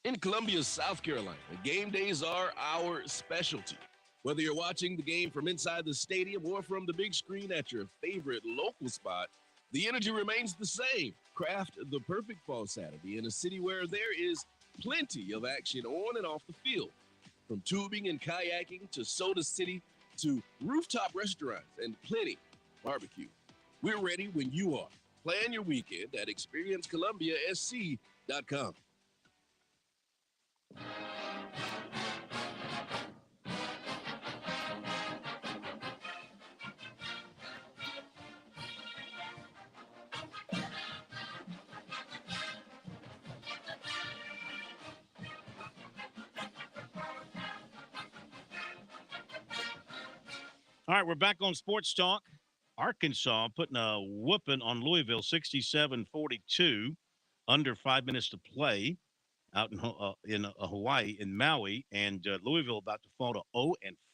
N: In Columbia, South Carolina, game days are our specialty. Whether you're watching the game from inside the stadium or from the big screen at your favorite local spot, the energy remains the same. Craft the perfect fall Saturday in a city where there is plenty of action on and off the field. From tubing and kayaking to Soda City to rooftop restaurants and plenty barbecue. We're ready when you are. Plan your weekend at ExperienceColumbiaSC.com.
E: All right, we're back on Sports Talk. Arkansas putting a whooping on Louisville, 67-42, under 5 minutes to play out in Hawaii, in Maui. And Louisville about to fall to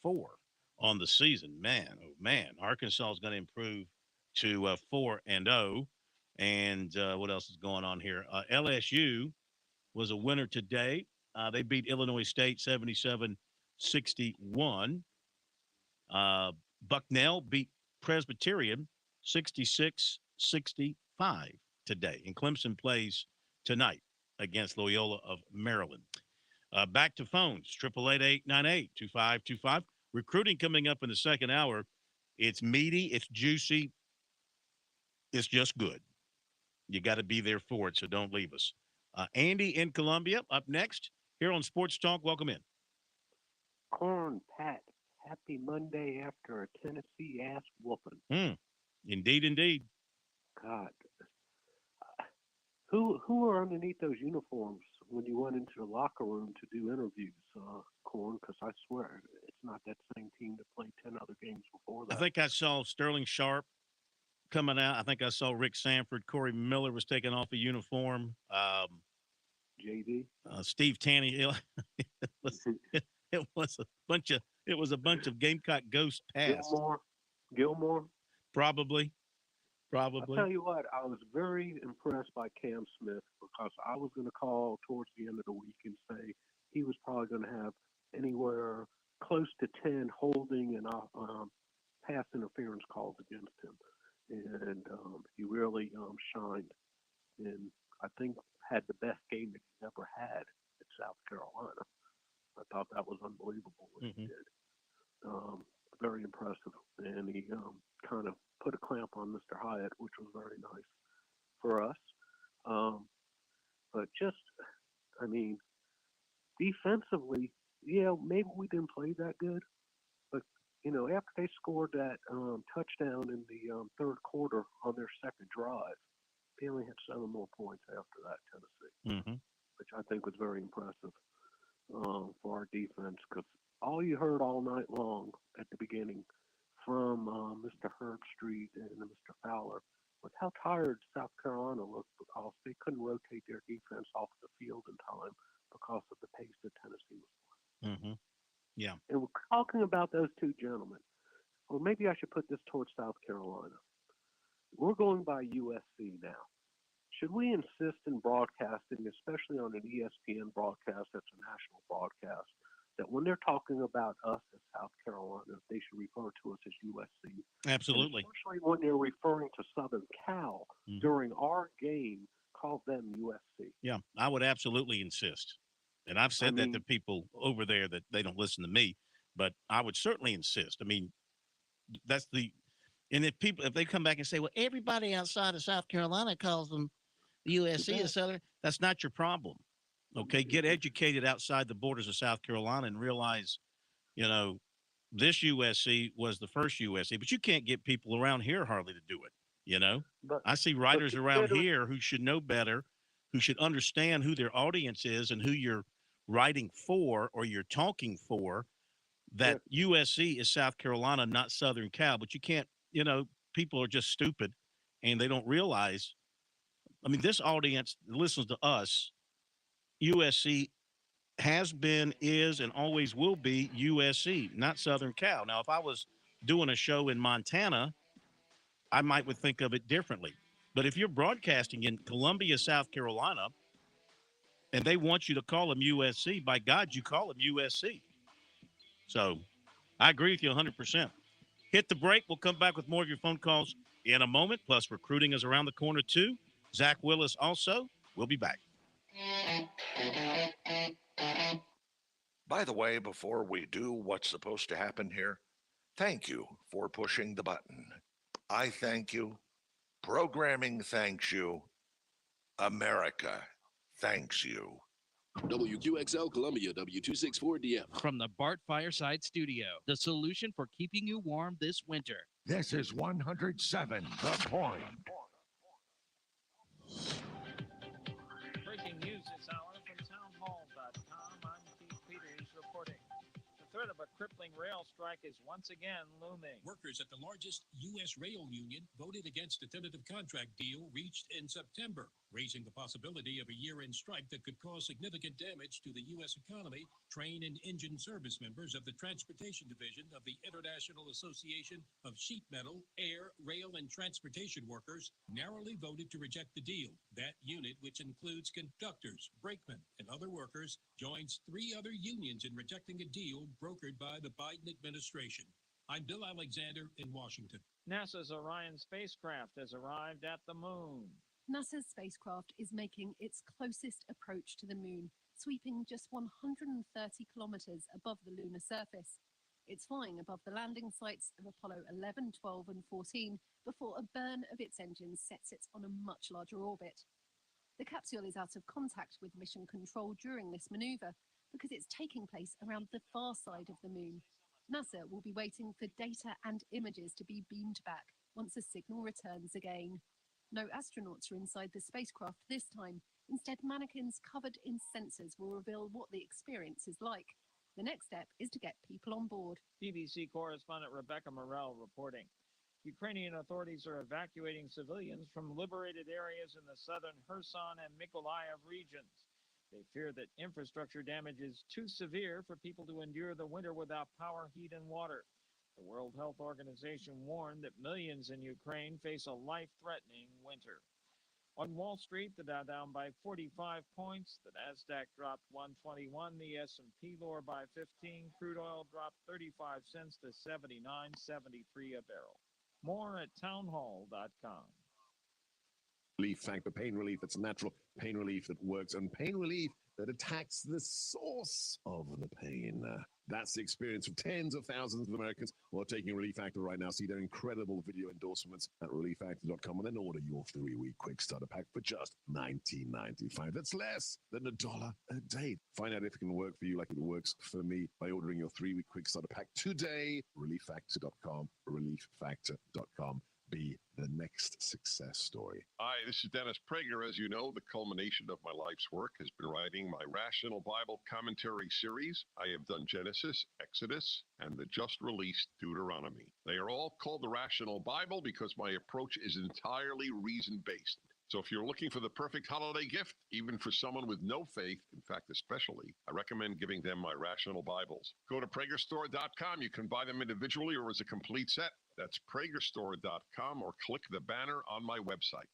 E: 0-4 on the season. Man, oh, man. Arkansas is going to improve to 4-0. And what else is going on here? LSU was a winner today. They beat Illinois State 77-61. Bucknell beat Presbyterian 66-65 today. And Clemson plays tonight against Loyola of Maryland. Back to phones, 888-898-2525. Recruiting coming up in the second hour. It's meaty, it's juicy, it's just good. You got to be there for it, so don't leave us. Andy in Columbia up next here on Sports Talk. Welcome in.
B: Corn, Pat, happy Monday after a Tennessee ass whooping.
E: Indeed, indeed.
B: God, who are underneath those uniforms when you went into the locker room to do interviews, Corn? Because I swear it's not that same team that played 10 other games before that.
E: I think I saw Sterling Sharp coming out. I think I saw Rick Sanford. Corey Miller was taking off a uniform.
B: JD,
E: Steve Tannehill. It was a bunch of Gamecock ghost past.
B: Gilmore,
E: probably.
B: I'll tell you what, I was very impressed by Cam Smith because I was going to call towards the end of the week and say he was probably going to have anywhere close to 10 holding and pass interference calls against him, and he really shined, and I think had the best game that he's ever had at South Carolina. I thought that was unbelievable what he did. Very impressive. And he kind of put a clamp on Mr. Hyatt, which was very nice for us. But just, I mean, defensively, yeah, maybe we didn't play that good. But, you know, after they scored that touchdown in the third quarter on their second drive, they only had 7 more points after that, Tennessee, which I think was very impressive for our defense, because all you heard all night long at the beginning from Mr. Herbstreit and Mr. Fowler was how tired South Carolina looked because they couldn't rotate their defense off the field in time because of the pace that Tennessee was playing.
E: Yeah.
B: And we're talking about those two gentlemen. Or maybe I should put this towards South Carolina. We're going by USC now. Should we insist in broadcasting, especially on an ESPN broadcast that's a national broadcast, that when they're talking about us as South Carolina, they should refer to us as USC?
E: Absolutely.
B: And especially when they're referring to Southern Cal during our game, call them USC.
E: Yeah, I would absolutely insist. And I've said that to people over there that they don't listen to me, but I would certainly insist. I mean, and if they come back and say, well, everybody outside of South Carolina calls them USC or Southern, that's not your problem. Okay, get educated outside the borders of South Carolina and realize, you know, this USC was the first USC, but you can't get people around here hardly to do it, you know. I see writers around here who should know better, who should understand who their audience is and who you're writing for or you're talking for, that USC is South Carolina, not Southern Cal. But you can't, you know, people are just stupid and they don't realize. I mean, this audience listens to us. USC has been, is, and always will be USC, not Southern Cal. Now, if I was doing a show in Montana, I would think of it differently. But if you're broadcasting in Columbia, South Carolina, and they want you to call them USC, by God, you call them USC. So I agree with you 100%. Hit the break. We'll come back with more of your phone calls in a moment. Plus, recruiting is around the corner, too. Zach Willis also. We'll be back.
C: By the way, before we do what's supposed to happen here, thank you for pushing the button. I thank you. Programming thanks you. America thanks you.
N: WQXL Columbia, W264DF.
V: From the Bart Fireside Studio, the solution for keeping you warm this winter.
C: This is 107 The Point.
P: Breaking news this hour from townhall.com. I'm Keith Peters reporting. The threat of a crippling rail strike is once again looming.
G: Workers at the largest U.S. rail union voted against a tentative contract deal reached in September, raising the possibility of a year-end strike that could cause significant damage to the U.S. economy. Train and engine service members of the Transportation Division of the International Association of Sheet Metal, Air, Rail, and Transportation Workers narrowly voted to reject the deal. That unit, which includes conductors, brakemen, and other workers, joins 3 other unions in rejecting a deal brokered by the Biden administration. I'm Bill Alexander in Washington.
P: NASA's Orion spacecraft has arrived at the moon.
H: NASA's spacecraft is making its closest approach to the moon, sweeping just 130 kilometers above the lunar surface. It's flying above the landing sites of Apollo 11, 12, and 14 before a burn of its engines sets it on a much larger orbit. The capsule is out of contact with mission control during this maneuver because it's taking place around the far side of the moon. NASA will be waiting for data and images to be beamed back once the signal returns again. No astronauts are inside the spacecraft this time. Instead, mannequins covered in sensors will reveal what the experience is like. The next step is to get people on board.
P: BBC correspondent Rebecca Morell reporting. Ukrainian authorities are evacuating civilians from liberated areas in the southern Kherson and Mykolaiv regions. They fear that infrastructure damage is too severe for people to endure the winter without power, heat, and water. The World Health Organization warned that millions in Ukraine face a life-threatening winter. On Wall Street, the Dow down by 45 points, the Nasdaq dropped 121, the S&P lower by 15, crude oil dropped 35 cents to 79.73 a barrel. More at townhall.com.
W: Relief Factor, pain relief that's natural, pain relief that works, and pain relief that attacks the source of the pain. That's the experience of tens of thousands of Americans who are taking Relief Factor right now. See their incredible video endorsements at relieffactor.com and then order your 3-week quick starter pack for just $19.95. That's less than $1 a day. Find out if it can work for you like it works for me by ordering your 3-week quick starter pack today. relieffactor.com, relieffactor.com. Be the next success story.
X: Hi, this is Dennis Prager. As you know, the culmination of my life's work has been writing my Rational Bible Commentary series. I have done Genesis, Exodus, and the just-released Deuteronomy. They are all called the Rational Bible because my approach is entirely reason-based. So if you're looking for the perfect holiday gift, even for someone with no faith, in fact, especially, I recommend giving them my Rational Bibles. Go to PragerStore.com. You can buy them individually or as a complete set. That's PragerStore.com or click the banner on my website.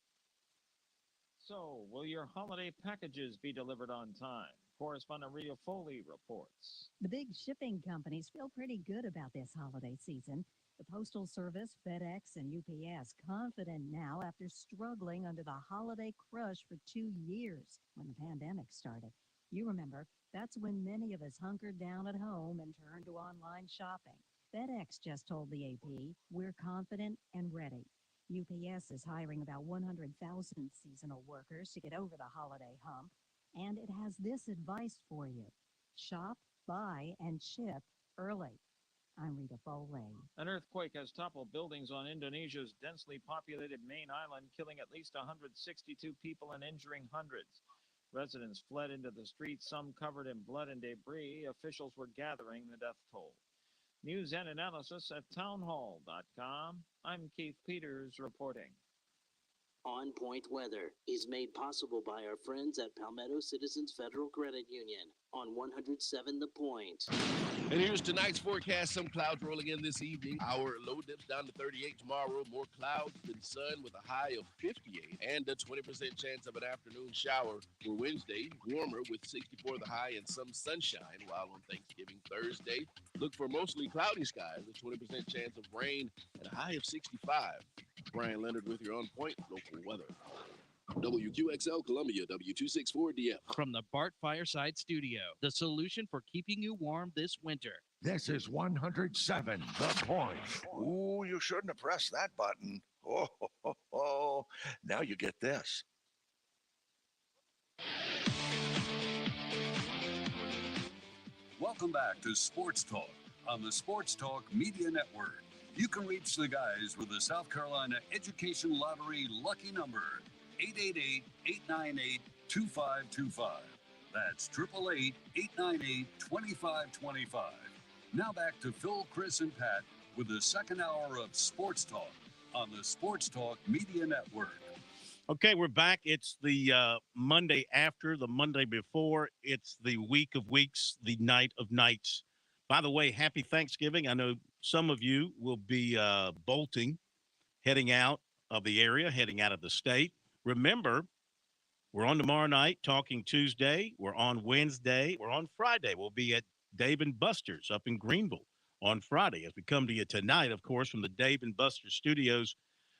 P: So, will your holiday packages be delivered on time? Correspondent Rita Foley reports.
Y: The big shipping companies feel pretty good about this holiday season. The Postal Service, FedEx, and UPS confident now after struggling under the holiday crush for 2 years when the pandemic started. You remember, that's when many of us hunkered down at home and turned to online shopping. FedEx just told the AP, we're confident and ready. UPS is hiring about 100,000 seasonal workers to get over the holiday hump, and it has this advice for you. Shop, buy, and ship early. I'm Rita Foley.
P: An earthquake has toppled buildings on Indonesia's densely populated main island, killing at least 162 people and injuring hundreds. Residents fled into the streets, some covered in blood and debris. Officials were gathering the death toll. News and analysis at townhall.com. I'm Keith Peters reporting.
M: On Point Weather is made possible by our friends at Palmetto Citizens Federal Credit Union on 107 The Point.
N: And here's tonight's forecast. Some clouds rolling in this evening. Our low dips down to 38 tomorrow. More clouds than sun with a high of 58 and a 20% chance of an afternoon shower for Wednesday. Warmer with 64 the high and some sunshine. While on Thanksgiving Thursday, look for mostly cloudy skies, a 20% chance of rain and a high of 65. Brian Leonard with your On Point local weather. WQXL Columbia, W264DF.
V: From the Bart Fireside Studio, the solution for keeping you warm this winter.
C: This is 107 The Point. Ooh, you shouldn't have pressed that button. Oh. Now you get this.
D: Welcome back to Sports Talk on the Sports Talk Media Network. You can reach the guys with the South Carolina Education Lottery lucky number, 888-898-2525. That's 888-898-2525. Now back to Phil, Chris, and Pat with the second hour of Sports Talk on the Sports Talk Media Network.
E: Okay, we're back. It's the Monday after, the Monday before. It's the week of weeks, the night of nights. By the way, happy Thanksgiving. I know some of you will be bolting, heading out of the area, heading out of the state. Remember, we're on tomorrow night, Talking Tuesday. We're on Wednesday. We're on Friday. We'll be at Dave & Buster's up in Greenville on Friday as we come to you tonight, of course, from the Dave & Buster's studios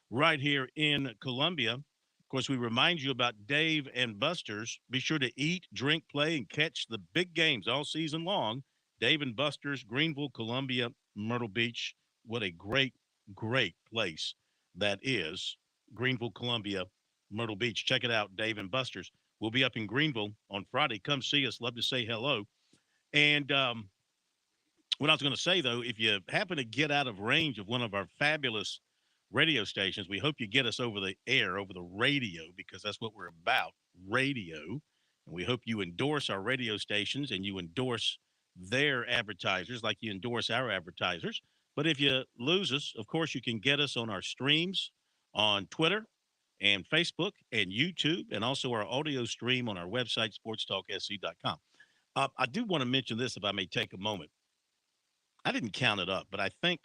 E: right here in Columbia. Of course, we remind you about Dave and Buster's. Be sure to eat, drink, play, and catch the big games all season long. Dave and Buster's, Greenville, Columbia, Myrtle Beach. What a great, great place that is. Greenville, Columbia, Myrtle Beach. Check it out, Dave and Buster's. We'll be up in Greenville on Friday. Come see us. Love to say hello. And what I was going to say, though, if you happen to get out of range of one of our fabulous radio stations, we hope you get us over the air, over the radio, because that's what we're about, radio. And we hope you endorse our radio stations and you endorse their advertisers like you endorse our advertisers. But if you lose us, of course, you can get us on our streams on Twitter and Facebook and YouTube, and also our audio stream on our website, SportsTalkSC.com. I do want to mention this, if I may take a moment. I didn't count it up, but I think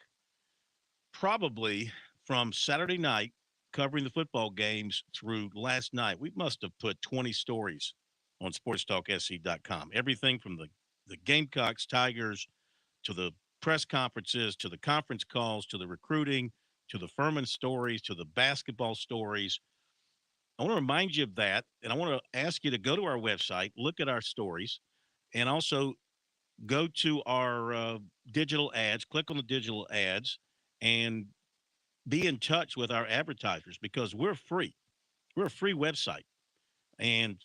E: probably from Saturday night covering the football games through last night, we must have put 20 stories on SportsTalkSC.com. Everything from the Gamecocks, Tigers, to the press conferences, to the conference calls, to the recruiting, to the Furman stories, to the basketball stories. I want to remind you of that, and I want to ask you to go to our website, look at our stories, and also go to our digital ads, click on the digital ads, and be in touch with our advertisers because we're free. We're a free website. And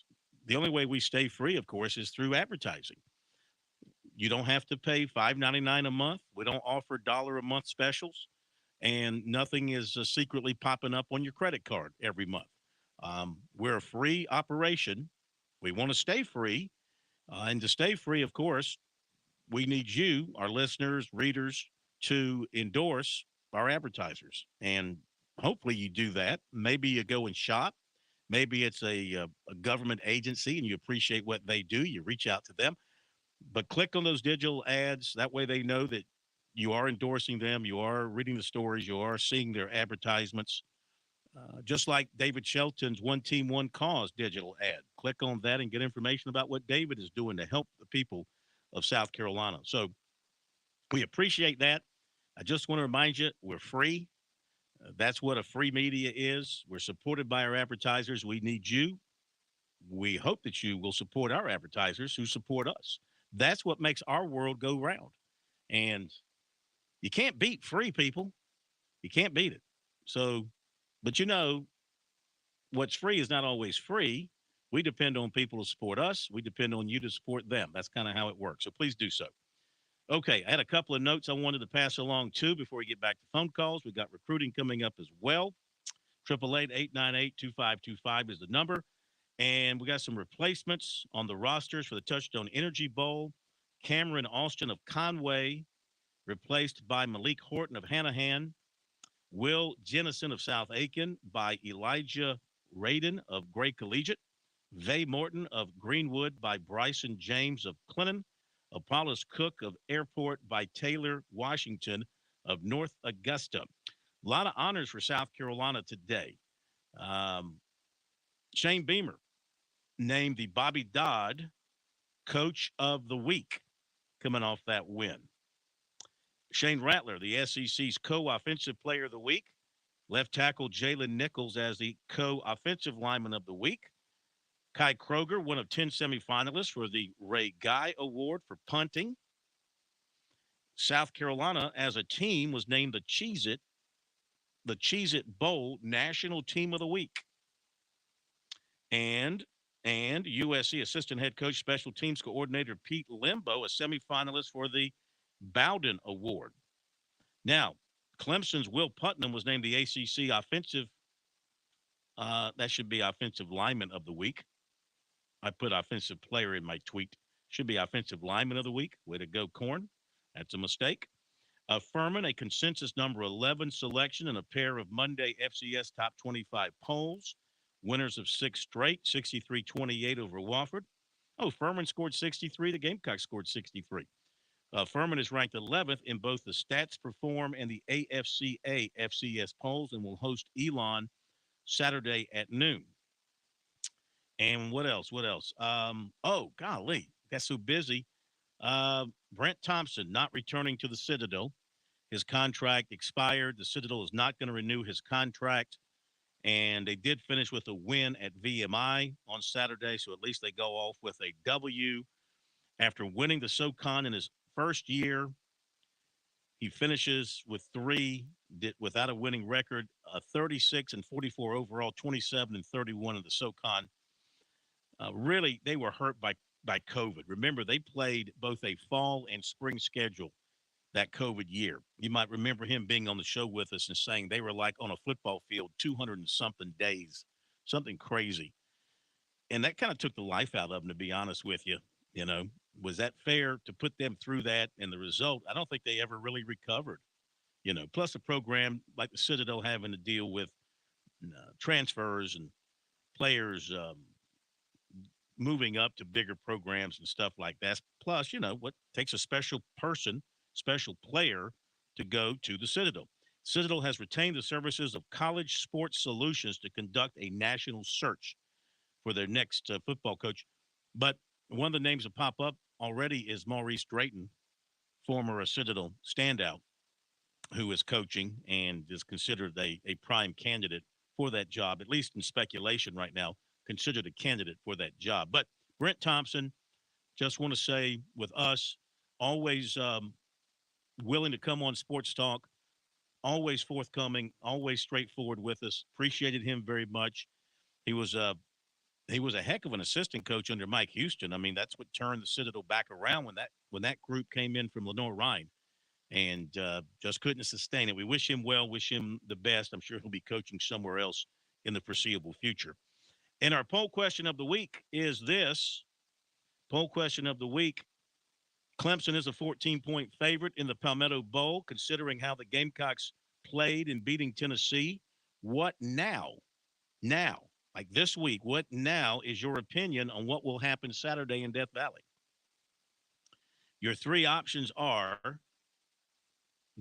E: the only way we stay free, of course, is through advertising. You don't have to pay $5.99 a month. We don't offer $1 a month specials, and nothing is secretly popping up on your credit card every month. We're a free operation. We want to stay free. And to stay free, of course, we need you, our listeners, readers, to endorse our advertisers. And hopefully you do that. Maybe you go and shop. Maybe it's a government agency and you appreciate what they do. You reach out to them. But click on those digital ads. That way they know that you are endorsing them. You are reading the stories. You are seeing their advertisements. Just like David Shelton's One Team, One Cause digital ad. Click on that and get information about what David is doing to help the people of South Carolina. So we appreciate that. I just want to remind you, we're free. That's what a free media is. We're supported by our advertisers. We need you. We hope that you will support our advertisers who support us. That's what makes our world go round. And you can't beat free, people. You can't beat it. So, but you know, what's free is not always free. We depend on people to support us. We depend on you to support them. That's kind of how it works. So please do so. Okay, I had a couple of notes I wanted to pass along, too, before we get back to phone calls. We've got recruiting coming up as well. 888-898-2525 is the number. And we got some replacements on the rosters for the Touchstone Energy Bowl. Cameron Austin of Conway, replaced by Malik Horton of Hanahan. Will Jennison of South Aiken by Elijah Radin of Gray Collegiate. Vay Morton of Greenwood by Bryson James of Clinton. Apollos Cook of Airport by Taylor Washington of North Augusta. A lot of honors for South Carolina today. Shane Beamer named the Bobby Dodd Coach of the Week coming off that win. Shane Rattler, the SEC's co-offensive player of the week. Left tackle Jalen Nichols as the co-offensive lineman of the week. Kai Kroger, one of 10 semifinalists for the Ray Guy Award for punting. South Carolina, as a team, was named the Cheez-It Bowl National Team of the Week. And USC Assistant Head Coach Special Teams Coordinator Pete Limbo, a semifinalist for the Bowden Award. Now, Clemson's Will Putnam was named the ACC Offensive that should be Offensive Lineman of the Week. I put offensive player in my tweet. Should be offensive lineman of the week. Way to go, Corn. That's a mistake. Furman, a consensus number 11 selection in a pair of Monday FCS top 25 polls. Winners of 6 straight, 63-28 over Wofford. Oh, Furman scored 63. The Gamecocks scored 63. Furman is ranked 11th in both the Stats Perform and the AFCA FCS polls and will host Elon Saturday at noon. And what else? What else? Oh, golly, got so busy. Brent Thompson not returning to the Citadel. His contract expired. The Citadel is not going to renew his contract. And they did finish with a win at VMI on Saturday, so at least they go off with a W. After winning the SoCon in his first year, he finishes with 3 without a winning record, 36-44 overall, 27-31 in the SoCon. Really, they were hurt by COVID. Remember, they played both a fall and spring schedule that COVID year. You might remember him being on the show with us and saying they were like on a football field 200 and something days, something crazy. And that kind of took the life out of them, to be honest with you. You know, was that fair to put them through that? And the result, I don't think they ever really recovered. You know, plus a program like the Citadel having to deal with transfers and players moving up to bigger programs and stuff like that. Plus, you know, what takes a special person, special player to go to the Citadel. Citadel has retained the services of College Sports Solutions to conduct a national search for their next football coach. But one of the names that pop up already is Maurice Drayton, former Citadel standout, who is coaching and is considered a prime candidate for that job, at least in speculation right now, considered a candidate for that job. But Brent Thompson, just want to say with us, always willing to come on Sports Talk, always forthcoming, always straightforward with us. Appreciated him very much. He was a heck of an assistant coach under Mike Houston. I mean, that's what turned the Citadel back around when that group came in from Lenore-Rhine, and just couldn't sustain it. We wish him well, wish him the best. I'm sure he'll be coaching somewhere else in the foreseeable future. And our poll question of the week is this. Poll question of the week. Clemson is a 14-point favorite in the Palmetto Bowl, considering how the Gamecocks played in beating Tennessee. What now? Now, like this week, what now is your opinion on what will happen Saturday in Death Valley? Your 3 options are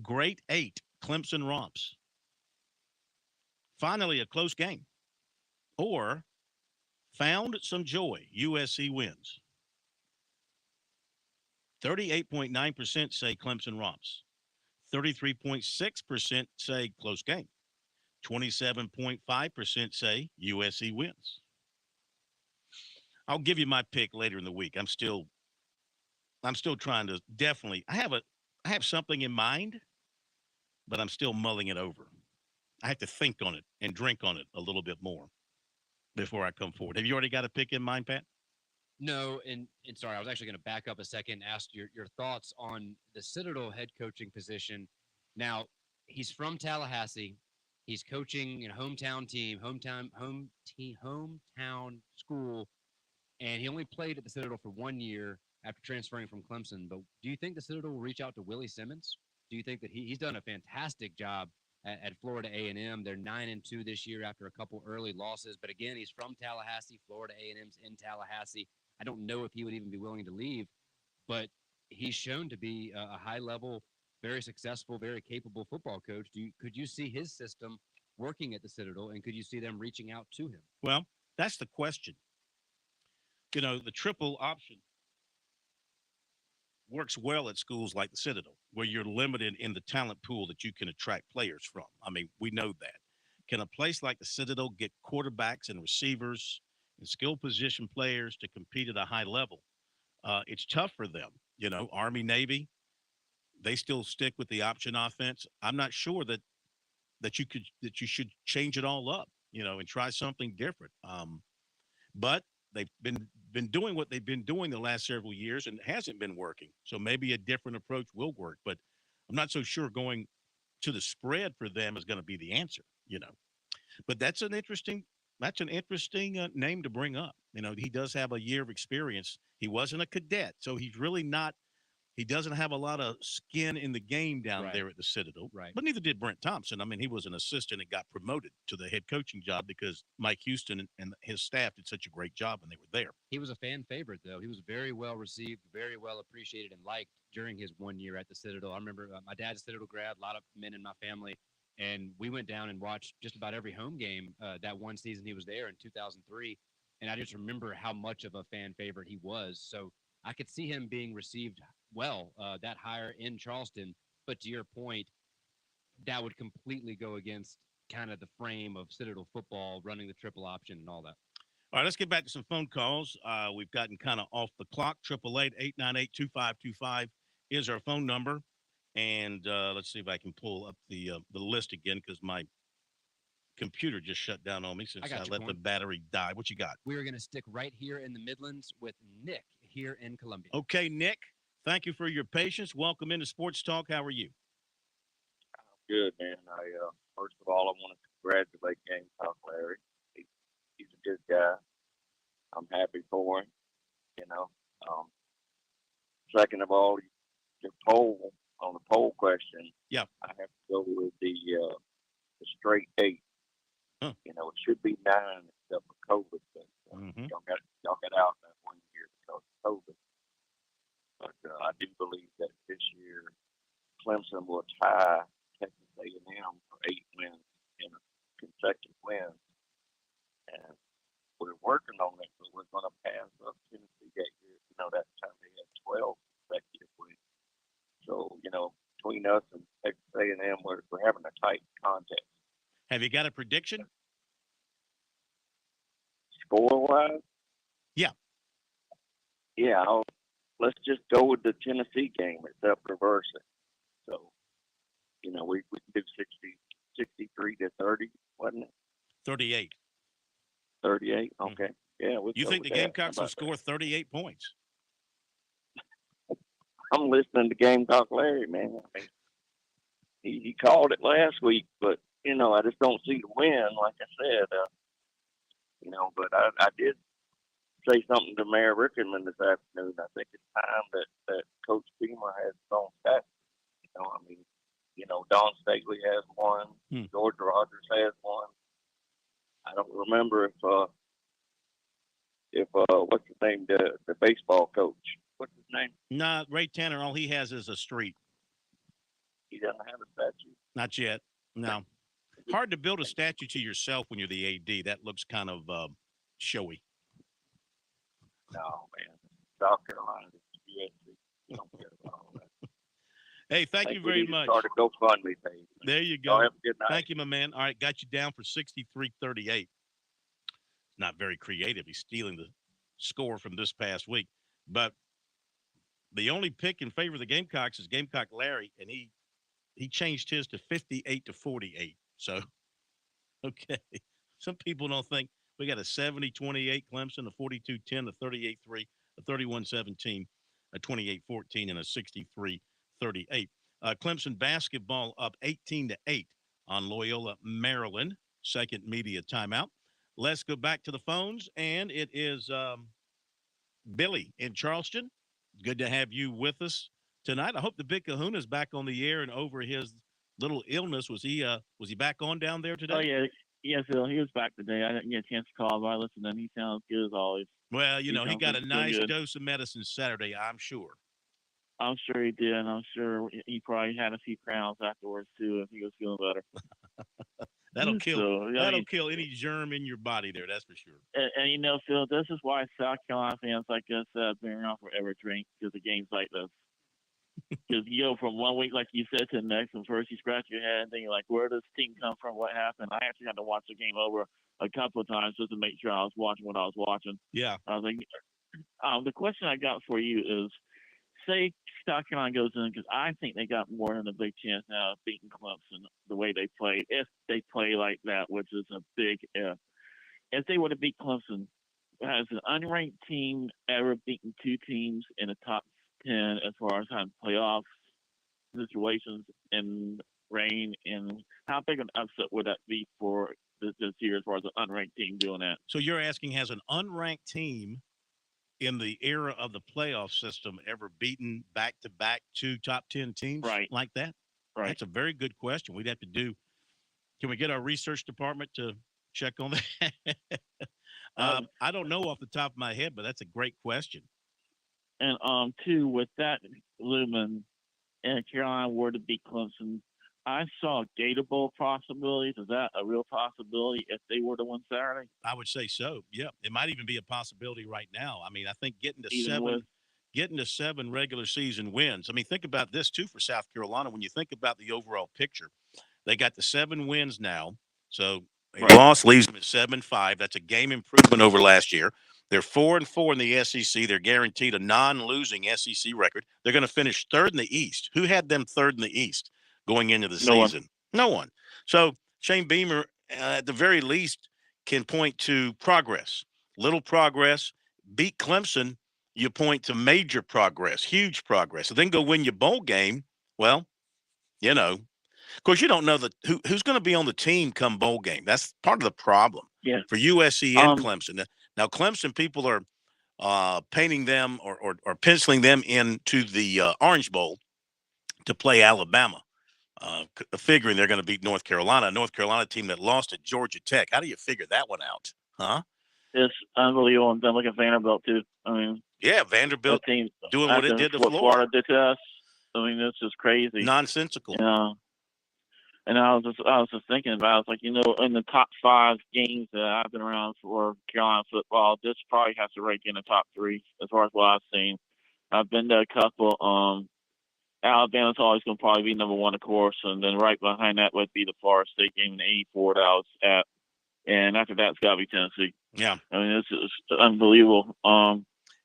E: Great 8, Clemson romps. Finally, a close game. Or found some joy, USC wins. 38.9% say Clemson romps. 33.6% say close game. 27.5% say USC wins. I'll give you my pick later in the week. I'm still trying to definitely. I have something in mind, but I'm still mulling it over. I have to think on it and drink on it a little bit more before I come forward. Have you already got a pick in mind, Pat?
F: No, and sorry, I was actually going to back up a second, ask your thoughts on the Citadel head coaching position. Now, he's from Tallahassee. He's coaching in a hometown team, hometown school, and he only played at the Citadel for 1 year after transferring from Clemson. But do you think the Citadel will reach out to Willie Simmons? Do you think that he's done a fantastic job at Florida A&M? They're 9-2 this year after a couple early losses. But again, he's from Tallahassee. Florida A&M's in Tallahassee. I don't know if he would even be willing to leave, but he's shown to be a high-level, very successful, very capable football coach. Could you see his system working at the Citadel, and could you see them reaching out to him?
E: Well, that's the question. You know, the triple option works well at schools like the Citadel, where you're limited in the talent pool that you can attract players from. I mean, we know that. Can a place like the Citadel get quarterbacks and receivers and skill position players to compete at a high level? It's tough for them. You know, Army, Navy, they still stick with the option offense. I'm not sure that you should change it all up, you know, and try something different. But they've been doing what they've been doing the last several years, and it hasn't been working. So maybe a different approach will work. But I'm not so sure going to the spread for them is going to be the answer, you know. But that's an interesting name to bring up. You know, he does have a year of experience. He wasn't a cadet, so he's really not He doesn't have a lot of skin in the game down there at the Citadel.
F: Right.
E: But neither did Brent Thompson. I mean, he was an assistant and got promoted to the head coaching job because Mike Houston and his staff did such a great job when they were there.
F: He was a fan favorite, though. He was very well received, very well appreciated and liked during his 1 year at the Citadel. I remember my dad's a Citadel grad, a lot of men in my family, and we went down and watched just about every home game that one season he was there in 2003. And I just remember how much of a fan favorite he was. So I could see him being received well that higher in Charleston. But to your point, that would completely go against kind of the frame of Citadel football, running the triple option and all that.
E: All right, let's get back to some phone calls. We've gotten kind of off the clock. 888-898-2525 is our phone number. And let's see if I can pull up the list again because my computer just shut down on me since I let the battery die. What you got?
F: We're going to stick right here in the Midlands with Nick here in Columbia.
E: Okay, Nick, thank you for your patience. Welcome into Sports Talk. How are you?
I: Good, man. First of all, I want to congratulate Gamecock Larry. He's a good guy. I'm happy for him. Second of all, the poll on the poll question.
E: Yeah,
I: I have to go with the straight 8.
E: Huh.
I: It should be 9 except for COVID. But, y'all got out that 1 year because of COVID. But I do believe that this year Clemson will tie Texas A&M for 8 wins in consecutive wins, and we're working on it. But we're going to pass up Tennessee that year. That time they had 12 consecutive wins. So between us and Texas A&M, we're having a tight contest.
E: Have you got a prediction?
I: Score-wise?
E: Yeah.
I: Yeah, let's just go with the Tennessee game. It's up reverse it. So, we can do 63-30, wasn't it?
E: 38.
I: 38? Okay. Yeah.
E: You think the Gamecocks will score 38 points?
I: I'm listening to Gamecock Larry, man. I mean, he called it last week, but, I just don't see the win, like I said. But I did say something to Mayor Rickerman this afternoon. I think it's time that Coach Beamer has his own stats. Don Staley has one. George Rogers has one. I don't remember if what's his name, the baseball coach. What's his name?
E: Nah, Ray Tanner, all he has is a street.
I: He doesn't have a statue.
E: Not yet. No. Hard to build a statue to yourself when you're the AD. That looks kind of showy.
I: No, man. South Carolina, USC. You don't care about all that.
E: Hey, thank you very much.
I: Start a GoFundMe page.
E: There you go.
I: Y'all have a good night.
E: Thank you, my man. All right, got you down for 63-38. It's not very creative. He's stealing the score from this past week. But the only pick in favor of the Gamecocks is Gamecock Larry, and he changed his to 58-48. So, okay. Some people don't think we got a 70-28 Clemson, a 42-10, a 38-3, a 31-17, a 28-14, and a 63-38. Clemson basketball up 18-8 on Loyola, Maryland. Second media timeout. Let's go back to the phones, and it is Billy in Charleston. Good to have you with us tonight. I hope the Big Kahuna is back on the air and over his little illness. Was he back on down there today?
J: Oh, yeah. Yes, Phil. He was back today. I didn't get a chance to call, but I listened to him. He sounds good as always.
E: Well, he got a nice dose of medicine Saturday, I'm sure.
J: I'm sure he did, and I'm sure he probably had a few crowns afterwards, too, if he was feeling better.
E: That'll kill any germ in your body there, that's for sure.
J: And Phil, this is why South Carolina fans like us have been around forever drink, because of games like this. Because you go from 1 week, like you said, to the next, and first you scratch your head, and then you're like, where does this team come from? What happened? I actually had to watch the game over a couple of times just to make sure I was watching what I was watching.
E: Yeah.
J: I was like, the question I got for you is, say South Carolina goes in, because I think they got more than a big chance now of beating Clemson the way they play, if they play like that, which is a big if. If they were to beat Clemson, has an unranked team ever beaten two teams in the top 10 as far as having playoff situations and reign? And how big an upset would that be for this year as far as an unranked team doing that?
E: So you're asking, has an unranked team in the era of the playoff system ever beaten back-to-back 2 top 10 teams like that?
J: Right.
E: That's a very good question. We'd have to do – can we get our research department to check on that? I don't know off the top of my head, but that's a great question.
J: And too, with that looming, and Carolina were to beat Clemson, I saw Gator Bowl possibilities. Is that a real possibility if they were to win Saturday?
E: I would say so. Yeah, it might even be a possibility right now. I mean, I think getting to seven regular season wins. I mean, think about this too for South Carolina. When you think about the overall picture, they got the 7 wins now. So a loss leaves them at 7-5. That's a game improvement over last year. They're 4-4 in the SEC. They're guaranteed a non-losing SEC record. They're going to finish third in the East. Who had them third in the East going into the season? No one. So Shane Beamer, at the very least, can point to progress. Little progress. Beat Clemson, you point to major progress, huge progress. So then go win your bowl game. Well, you know, of course, you don't know who's going to be on the team come bowl game. That's part of the problem for USC and Clemson. Now, Clemson people are painting them or penciling them into the Orange Bowl to play Alabama, figuring they're going to beat North Carolina, a North Carolina team that lost at Georgia Tech. How do you figure that one out, huh?
J: It's unbelievable. And then look at Vanderbilt, too. I mean,
E: yeah, Vanderbilt
J: team,
E: doing what it did to Florida.
J: Florida did to us. I mean, it's just crazy.
E: Nonsensical.
J: Yeah. And I was just thinking about it. It's like, in the top 5 games that I've been around for Carolina football, this probably has to rank in the top 3 as far as what I've seen. I've been to a couple. Alabama's always going to probably be number 1, of course, and then right behind that would be the Florida State game in '84 that I was at, and after that it's got to be Tennessee.
E: Yeah,
J: I mean it's unbelievable.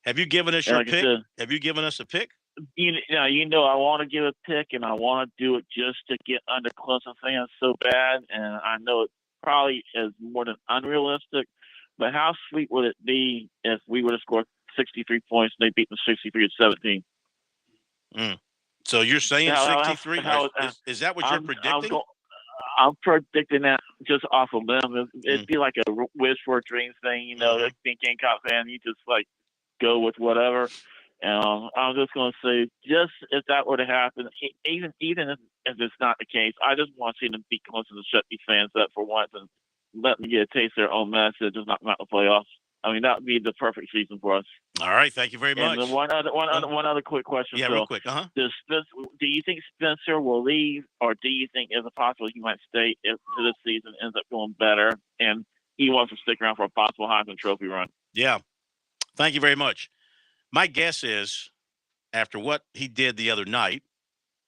E: Have you given us your pick? Have you given us a pick?
J: I want to give a pick, and I want to do it just to get under Clemson fans so bad, and I know it probably is more than unrealistic. But how sweet would it be if we were to score 63 points and they beat them 63-17?
E: So you're saying 63? Is that what you're predicting?
J: I'm predicting that just off of them. It'd be like a wish for a dream thing, being Gamecock fan, you just like go with whatever. I'm just going to say, just if that were to happen, even if it's not the case, I just want to see them beat Clemson and shut these fans up for once and let them get a taste of their own medicine, just knock them out the playoffs. I mean, that would be the perfect season for us.
E: All right, thank you very much.
J: And one other quick question.
E: Yeah,
J: Phil.
E: real quick.
J: Do you think Spencer will leave, or do you think it's a possibility he might stay if this season ends up going better and he wants to stick around for a possible Heisman Trophy run?
E: Yeah, thank you very much. My guess is, after what he did the other night,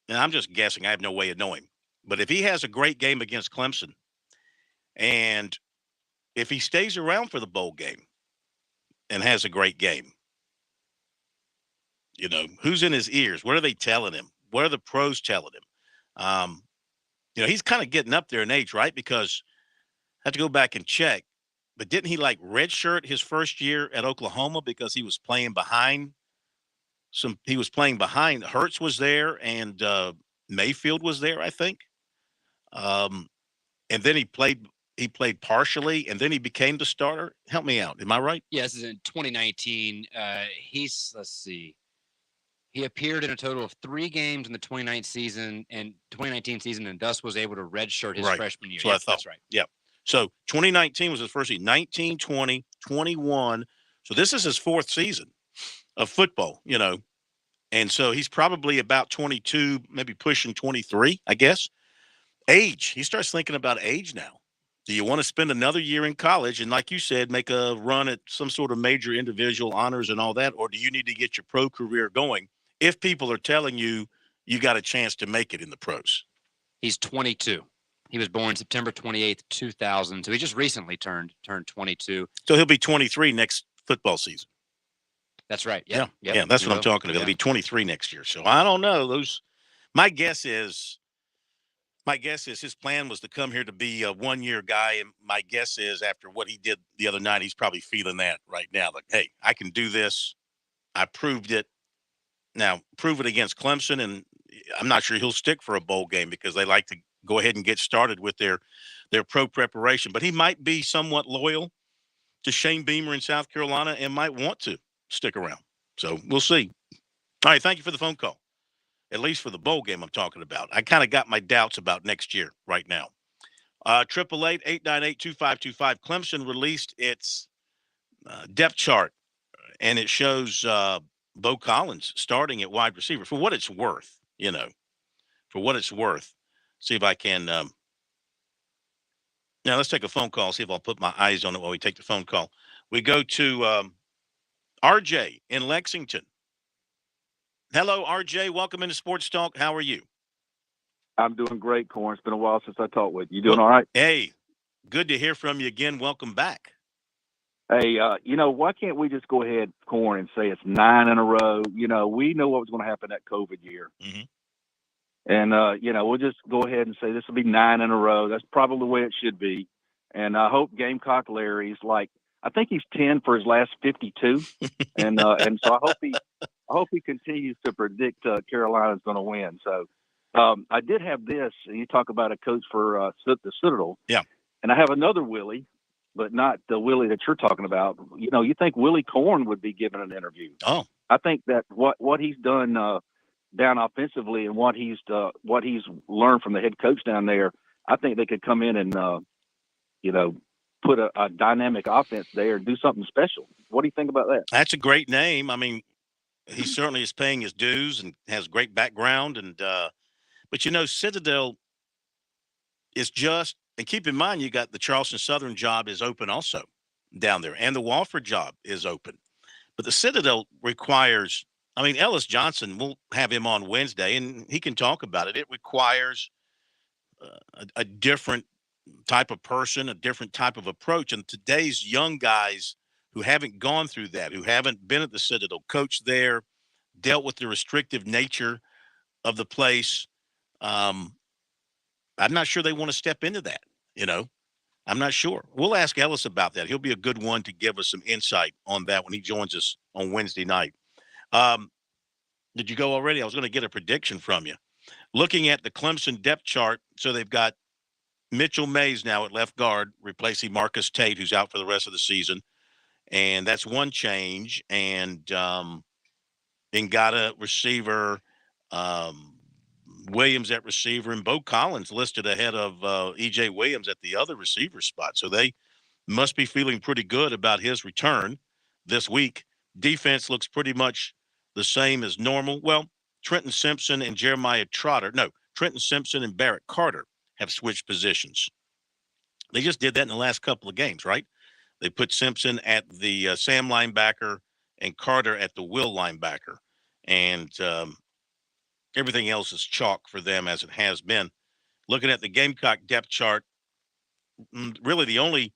E: and I'm just guessing, I have no way of knowing, but if he has a great game against Clemson, and if he stays around for the bowl game and has a great game, who's in his ears? What are they telling him? What are the pros telling him? He's kind of getting up there in age, right? Because I have to go back and check, but didn't he redshirt his first year at Oklahoma because he was playing behind Hurts was there and Mayfield was there, I think. And then he played partially, and then he became the starter. Help me out. Am I right?
F: Yes, this is in 2019. Let's see. He appeared in a total of 3 games in the 2019 season, and thus was able to redshirt his freshman year.
E: That's what I thought.
F: That's right.
E: Yeah. So 2019 was his first season. 19, 20, 21. So this is his 4th season of football, And so he's probably about 22, maybe pushing 23, I guess. Age. He starts thinking about age now. Do you want to spend another year in college and, like you said, make a run at some sort of major individual honors and all that? Or do you need to get your pro career going if people are telling you you got a chance to make it in the pros?
F: He's 22. He was born September 28th, 2000. So he just recently turned 22.
E: So he'll be 23 next football season.
F: That's right.
E: Yeah. That's what I'm talking about. He'll be 23 next year. So I don't know. My guess is his plan was to come here to be a 1-year guy. And my guess is after what he did the other night, he's probably feeling that right now. Like, hey, I can do this. I proved it. Now, prove it against Clemson. And I'm not sure he'll stick for a bowl game because they like to go ahead and get started with their pro preparation. But he might be somewhat loyal to Shane Beamer in South Carolina and might want to stick around. So we'll see. All right, thank you for the phone call. At least for the bowl game I'm talking about. I kind of got my doubts about next year right now. 888-898-2525. Clemson released its depth chart, and it shows Bo Collins starting at wide receiver. For what it's worth, for what it's worth. See if I can. Now, let's take a phone call, see if I'll put my eyes on it while we take the phone call. We go to RJ in Lexington. Hello, RJ. Welcome into Sports Talk. How are you?
K: I'm doing great, Corn. It's been a while since I talked with you. You doing all right?
E: Hey, good to hear from you again. Welcome back.
K: Hey, why can't we just go ahead, Corn, and say it's 9 in a row? We know what was going to happen that COVID year.
E: Mm-hmm.
K: And, we'll just go ahead and say this will be 9 in a row. That's probably the way it should be. And I hope Gamecock Larry's I think he's 10 for his last 52. and so I hope he continues to predict Carolina's going to win. So I did have this. You talk about a coach for the Citadel.
E: Yeah.
K: And I have another Willie, but not the Willie that you're talking about. You think Willie Corn would be given an interview.
E: Oh.
K: I think that what he's done down offensively and what he's learned from the head coach down there, I think they could come in and put a dynamic offense there and do something special. What do you think about that?
E: That's a great name. I mean, he certainly is paying his dues and has great background. And but Citadel is just, and keep in mind, you got the Charleston Southern job is open also down there, and the Wofford job is open. But the Citadel requires, Ellis Johnson, we'll have him on Wednesday, and he can talk about it. It requires a different type of person, a different type of approach. And today's young guys who haven't gone through that, who haven't been at the Citadel, coached there, dealt with the restrictive nature of the place, I'm not sure they want to step into that, I'm not sure. We'll ask Ellis about that. He'll be a good one to give us some insight on that when he joins us on Wednesday night. Did you go already? I was going to get a prediction from you. Looking at the Clemson depth chart, so they've got Mitchell Mays now at left guard, replacing Marcus Tate, who's out for the rest of the season. And that's one change. And Ngata receiver, Williams at receiver, and Bo Collins listed ahead of E.J. Williams at the other receiver spot. So they must be feeling pretty good about his return this week. Defense looks pretty much the same as normal. Well, Trenton Simpson and Trenton Simpson and Barrett Carter have switched positions. They just did that in the last couple of games, right? They put Simpson at the Sam linebacker and Carter at the Will linebacker. And everything else is chalk for them as it has been. Looking at the Gamecock depth chart, really the only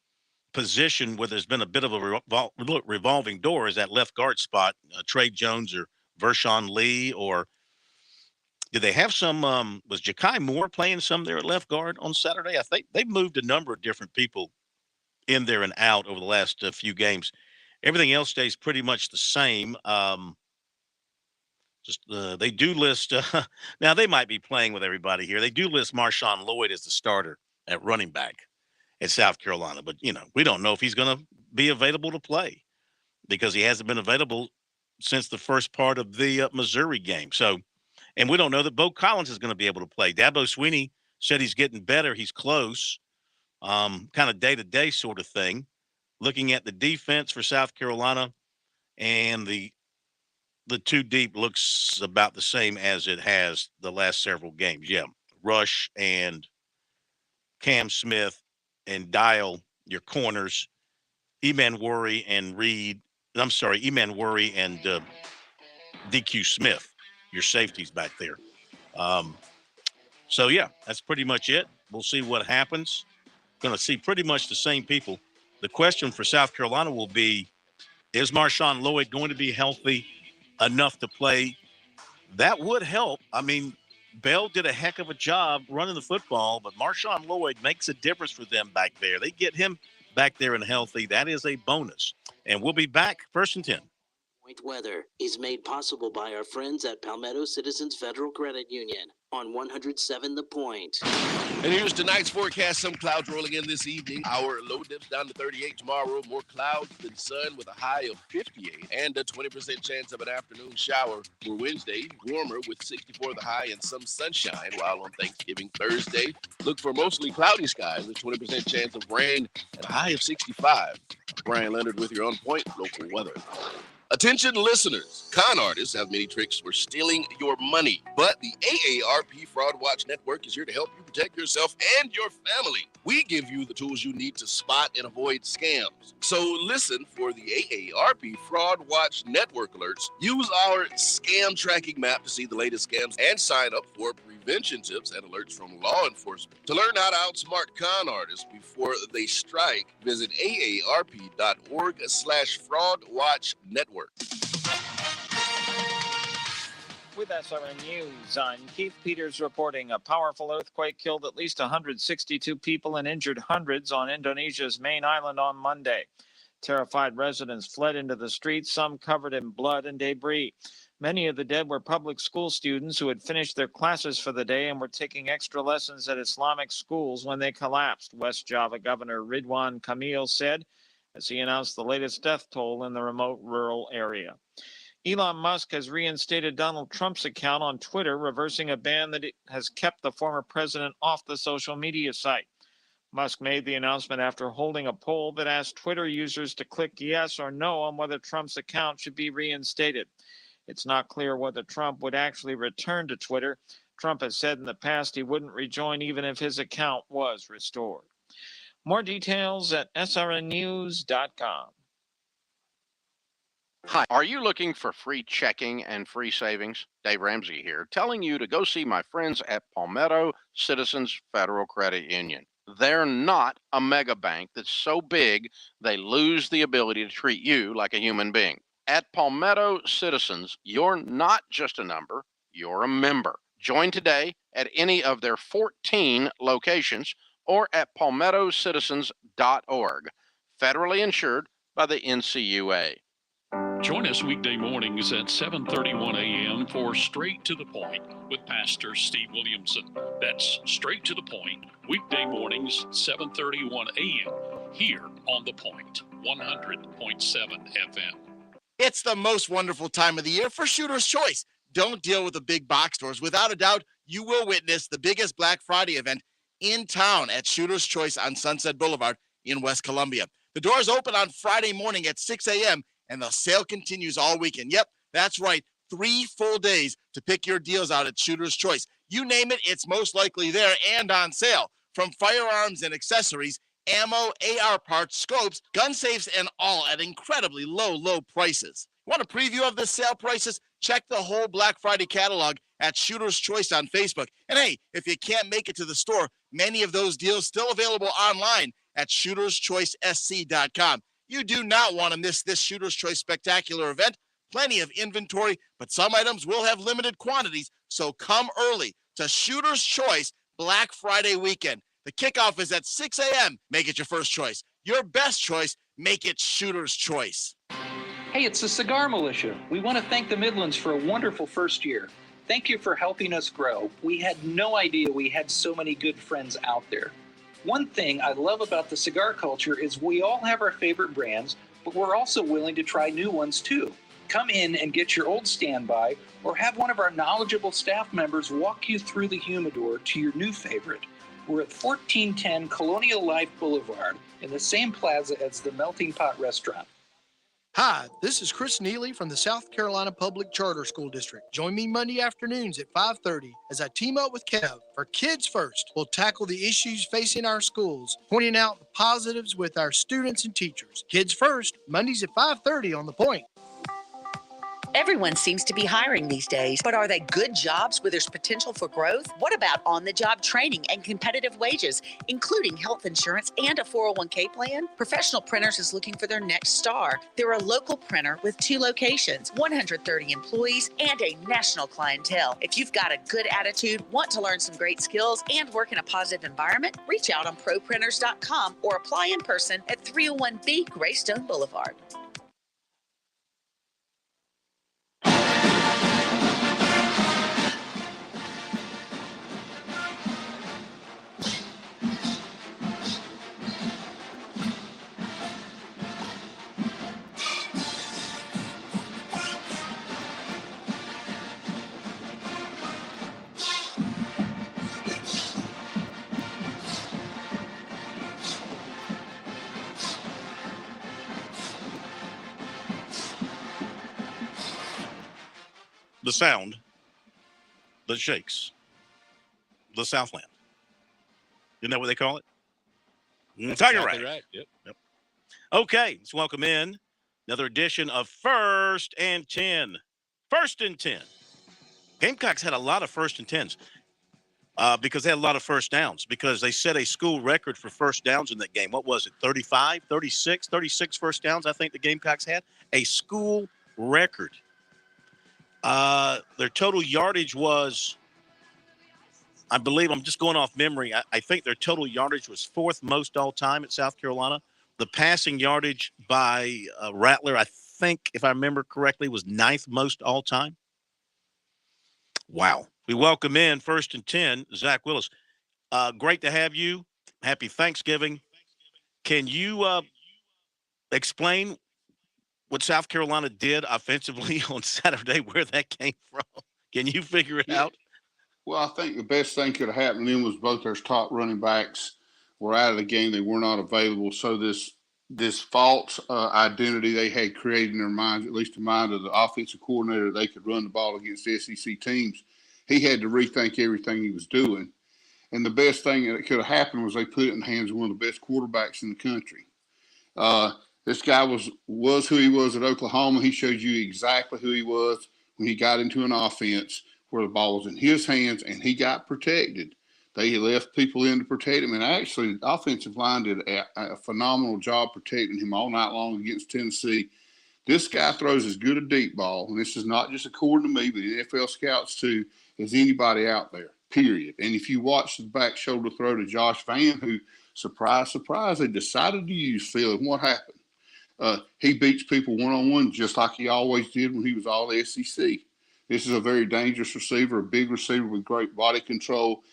E: position where there's been a bit of a revolving door is that left guard spot, Trey Jones or Vershawn Lee, or did they have some, was Ja'Kai Moore playing some there at left guard on Saturday? I think they've moved a number of different people in there and out over the last few games. Everything else stays pretty much the same. They do list now they might be playing with everybody here. They do list Marshawn Lloyd as the starter at running back at South Carolina, but we don't know if he's going to be available to play because he hasn't been available since the first part of the Missouri game. So, and we don't know that Bo Collins is going to be able to play. Dabo Swinney said he's getting better. He's close, kind of day-to-day sort of thing. Looking at the defense for South Carolina, and the two deep looks about the same as it has the last several games. Yeah, Rush and Cam Smith and Dial, your corners. Eman Worry and Eman Worry and DQ Smith, your safeties back there. So, yeah, that's pretty much it. We'll see what happens. Going to see pretty much the same people. The question for South Carolina will be, is Marshawn Lloyd going to be healthy enough to play? That would help. Bell did a heck of a job running the football, but Marshawn Lloyd makes a difference for them back there. They get him back there and healthy. That is a bonus. And we'll be back 1st and 10.
M: Weather is made possible by our friends at Palmetto Citizens Federal Credit Union on 107 The Point.
N: And here's tonight's forecast. Some clouds rolling in this evening. Our low dips down to 38 tomorrow. More clouds than sun with a high of 58 and a 20% chance of an afternoon shower for Wednesday. Warmer with 64 the high and some sunshine. While on Thanksgiving Thursday, look for mostly cloudy skies with 20% chance of rain and a high of 65. Brian Leonard with your On Point local weather. Attention listeners, con artists have many tricks for stealing your money, but the AARP Fraud Watch Network is here to help you protect yourself and your family. We give you the tools you need to spot and avoid scams. So listen for the AARP Fraud Watch Network alerts. Use our scam tracking map to see the latest scams and sign up for prevention tips and alerts from law enforcement. To learn how to outsmart con artists before they strike, visit aarp.org/fraudwatchnetwork.
P: With SRN News, I'm Keith Peters reporting a powerful earthquake killed at least 162 people and injured hundreds on Indonesia's main island on Monday. Terrified residents fled into the streets, some covered in blood and debris. Many of the dead were public school students who had finished their classes for the day and were taking extra lessons at Islamic schools when they collapsed, West Java Governor Ridwan Kamil said, as he announced the latest death toll in the remote rural area. Elon Musk has reinstated Donald Trump's account on Twitter, reversing a ban that has kept the former president off the social media site. Musk made the announcement after holding a poll that asked Twitter users to click yes or no on whether Trump's account should be reinstated. It's not clear whether Trump would actually return to Twitter. Trump has said in the past he wouldn't rejoin even if his account was restored. More details at srnnews.com.
L: Hi, are you looking for free checking and free savings? Dave Ramsey here, telling you to go see my friends at Palmetto Citizens Federal Credit Union. They're not a mega bank that's so big they lose the ability to treat you like a human being. At Palmetto Citizens, you're not just a number, you're a member. Join today at any of their 14 locations or at palmettocitizens.org. Federally insured by the NCUA.
O: Join us weekday mornings at 7:31 a.m. for Straight to the Point with Pastor Steve Williamson. That's Straight to the Point, weekday mornings, 7:31 a.m. here on The Point, 100.7 FM.
Q: It's the most wonderful time of the year for Shooter's Choice. Don't deal with the big box stores. Without a doubt, you will witness the biggest Black Friday event in town at Shooter's Choice on Sunset Boulevard in West Columbia. The doors open on Friday morning at 6 a.m., and the sale continues all weekend. Yep, that's right. 3 full days to pick your deals out at Shooter's Choice. You name it, it's most likely there and on sale. From firearms and accessories, ammo, AR parts, scopes, gun safes, and all at incredibly low prices. Want a preview of the sale prices? Check the whole Black Friday catalog at Shooter's Choice on Facebook. And hey, if you can't make it to the store, many of those deals still available online at shooterschoicesc.com. You do not want to miss this Shooter's Choice spectacular event. Plenty of inventory, but some items will have limited quantities, so come early to Shooter's Choice Black Friday weekend. The kickoff is at 6 a.m. Make it your first choice. Your best choice, make it Shooter's Choice.
R: Hey, it's the Cigar Militia. We want to thank the Midlands for a wonderful first year. Thank you for helping us grow. We had no idea we had so many good friends out there. One thing I love about the cigar culture is we all have our favorite brands, but we're also willing to try new ones too. Come in and get your old standby or have one of our knowledgeable staff members walk you through the humidor to your new favorite. We're at 1410 Colonial Life Boulevard in the same plaza as the Melting Pot Restaurant.
S: Hi, this is Chris Neely from the South Carolina Public Charter School District. Join me Monday afternoons at 5:30 as I team up with Kev for Kids First. We'll tackle the issues facing our schools, pointing out the positives with our students and teachers. Kids First, Mondays at 5:30 on The Point.
Z: Everyone seems to be hiring these days, but are they good jobs where there's potential for growth? What about on-the-job training and competitive wages, including health insurance and a 401k plan? Professional Printers is looking for their next star. They're a local printer with 2 locations, 130 employees, and a national clientele. If you've got a good attitude, want to learn some great skills, and work in a positive environment, reach out on proprinters.com or apply in person at 301B Greystone Boulevard.
E: the sound that shakes the Southland. Isn't that what they call it? Tiger
N: Exactly
E: Rag.
N: right. Yep.
E: Okay, let's welcome in another edition of First and 10. First and 10. Gamecocks had a lot of first and 10s because they had a lot of first downs because they set a school record for first downs in that game. What was it, 35, 36 first downs I think the Gamecocks had? A school record. Their total yardage was, I believe, I'm just going off memory, I think their total yardage was fourth most all time at South Carolina. The passing yardage by Rattler, I think, if I remember correctly, was ninth most all time. Wow. We welcome in First and 10, Zach Willis. Great to have you. Happy Thanksgiving. Can you explain what South Carolina did offensively on Saturday, where that came from? Can you figure it out?
A: Well, I think the best thing could have happened then was both their top running backs were out of the game. They were not available. So this false identity they had created in their minds, at least the mind of the offensive coordinator, they could run the ball against SEC teams. He had to rethink everything he was doing. And the best thing that could have happened was they put it in the hands of one of the best quarterbacks in the country. This guy was who he was at Oklahoma. He showed you exactly who he was when he got into an offense where the ball was in his hands and he got protected. They left people in to protect him, and actually the offensive line did a phenomenal job protecting him all night long against Tennessee. This guy throws as good a deep ball, and this is not just according to me, but the NFL scouts too, as anybody out there, period. And if you watch the back shoulder throw to Josh Vann, who, surprise, surprise, they decided to use Phil, and what happened? He beats people one-on-one just like he always did when he was all SEC. This is a very dangerous receiver, a big receiver with great body control,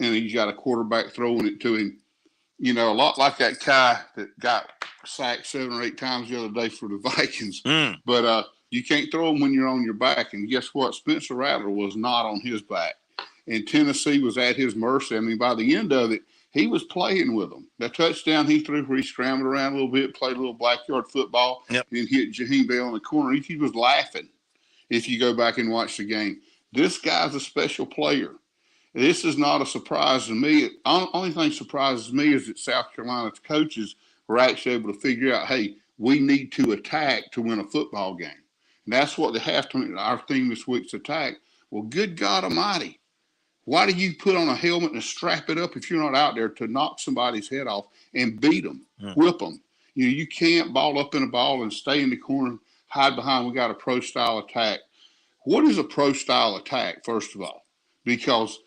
A: and he's got a quarterback throwing it to him. You know, a lot like that guy that got sacked 7 or 8 times the other day for the Vikings. But you can't throw them when you're on your back. And guess what? Spencer Rattler was not on his back. And Tennessee was at his mercy. I mean, by the end of it, he was playing with them. That touchdown he threw where he scrambled around a little bit, played a little backyard football, and hit Jaheim Bell in the corner. He was laughing if you go back and watch the game. This guy's a special player. This is not a surprise to me. Only thing surprises me is that South Carolina's coaches were actually able to figure out, hey, we need to attack to win a football game. And that's what they have to. Our theme this week's attack. Well, good God Almighty. Why do you put on a helmet and strap it up if you're not out there to knock somebody's head off and beat them, whip them? You know, you can't ball up in a ball and stay in the corner, hide behind. We got a pro-style attack. What is a pro-style attack, first of all? Because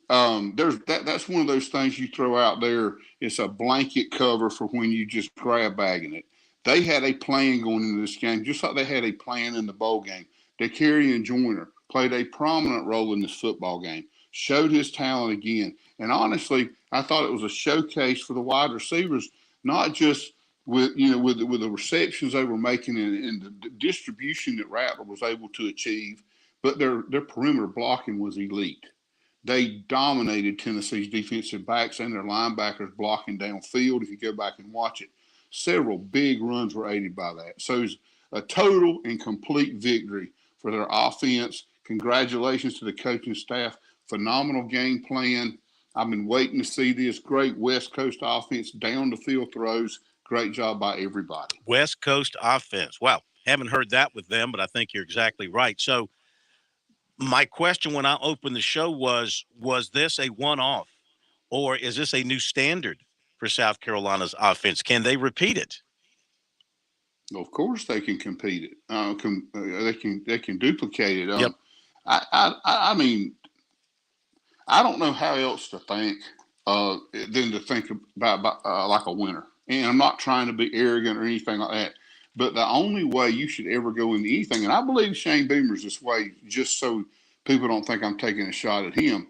A: that's one of those things you throw out there. It's a blanket cover for when you just grab bagging it. They had a plan going into this game, just like they had a plan in the bowl game. Dakarian Joyner played a prominent role in this football game, showed his talent again. And honestly, I thought it was a showcase for the wide receivers, not just with the receptions they were making and the distribution that Rattler was able to achieve, but their perimeter blocking was elite. They dominated Tennessee's defensive backs and their linebackers blocking downfield. If you go back and watch it, several big runs were aided by that. So it's a total and complete victory for their offense. Congratulations to the coaching staff. Phenomenal game plan. I've been waiting to see this great West Coast offense, down the field throws. Great job by everybody.
E: West Coast offense. Wow. Haven't heard that with them, but I think you're exactly right. So my question when I opened the show was this a one-off, or is this a new standard for South Carolina's offense? Can they repeat it?
A: Of course they can compete it. They can duplicate it. I mean, I don't know how else to think than to think about like a winner. And I'm not trying to be arrogant or anything like that. But the only way you should ever go into anything, and I believe Shane Beamer's this way just so people don't think I'm taking a shot at him.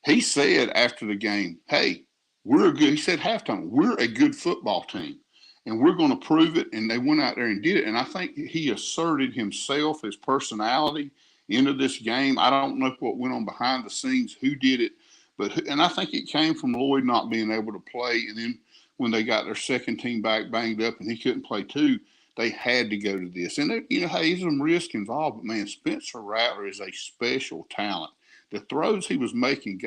A: He said after the game, hey, he said halftime, we're a good football team. And we're going to prove it. And they went out there and did it. And I think he asserted himself, his personality into this game. I don't know what went on behind the scenes, who did it. And I think it came from Lloyd not being able to play. And then when they got their second team back banged up and he couldn't play too, They had to go to this. And, hey, there's some risk involved, but, man, Spencer Rattler is a special talent. The throws he was making,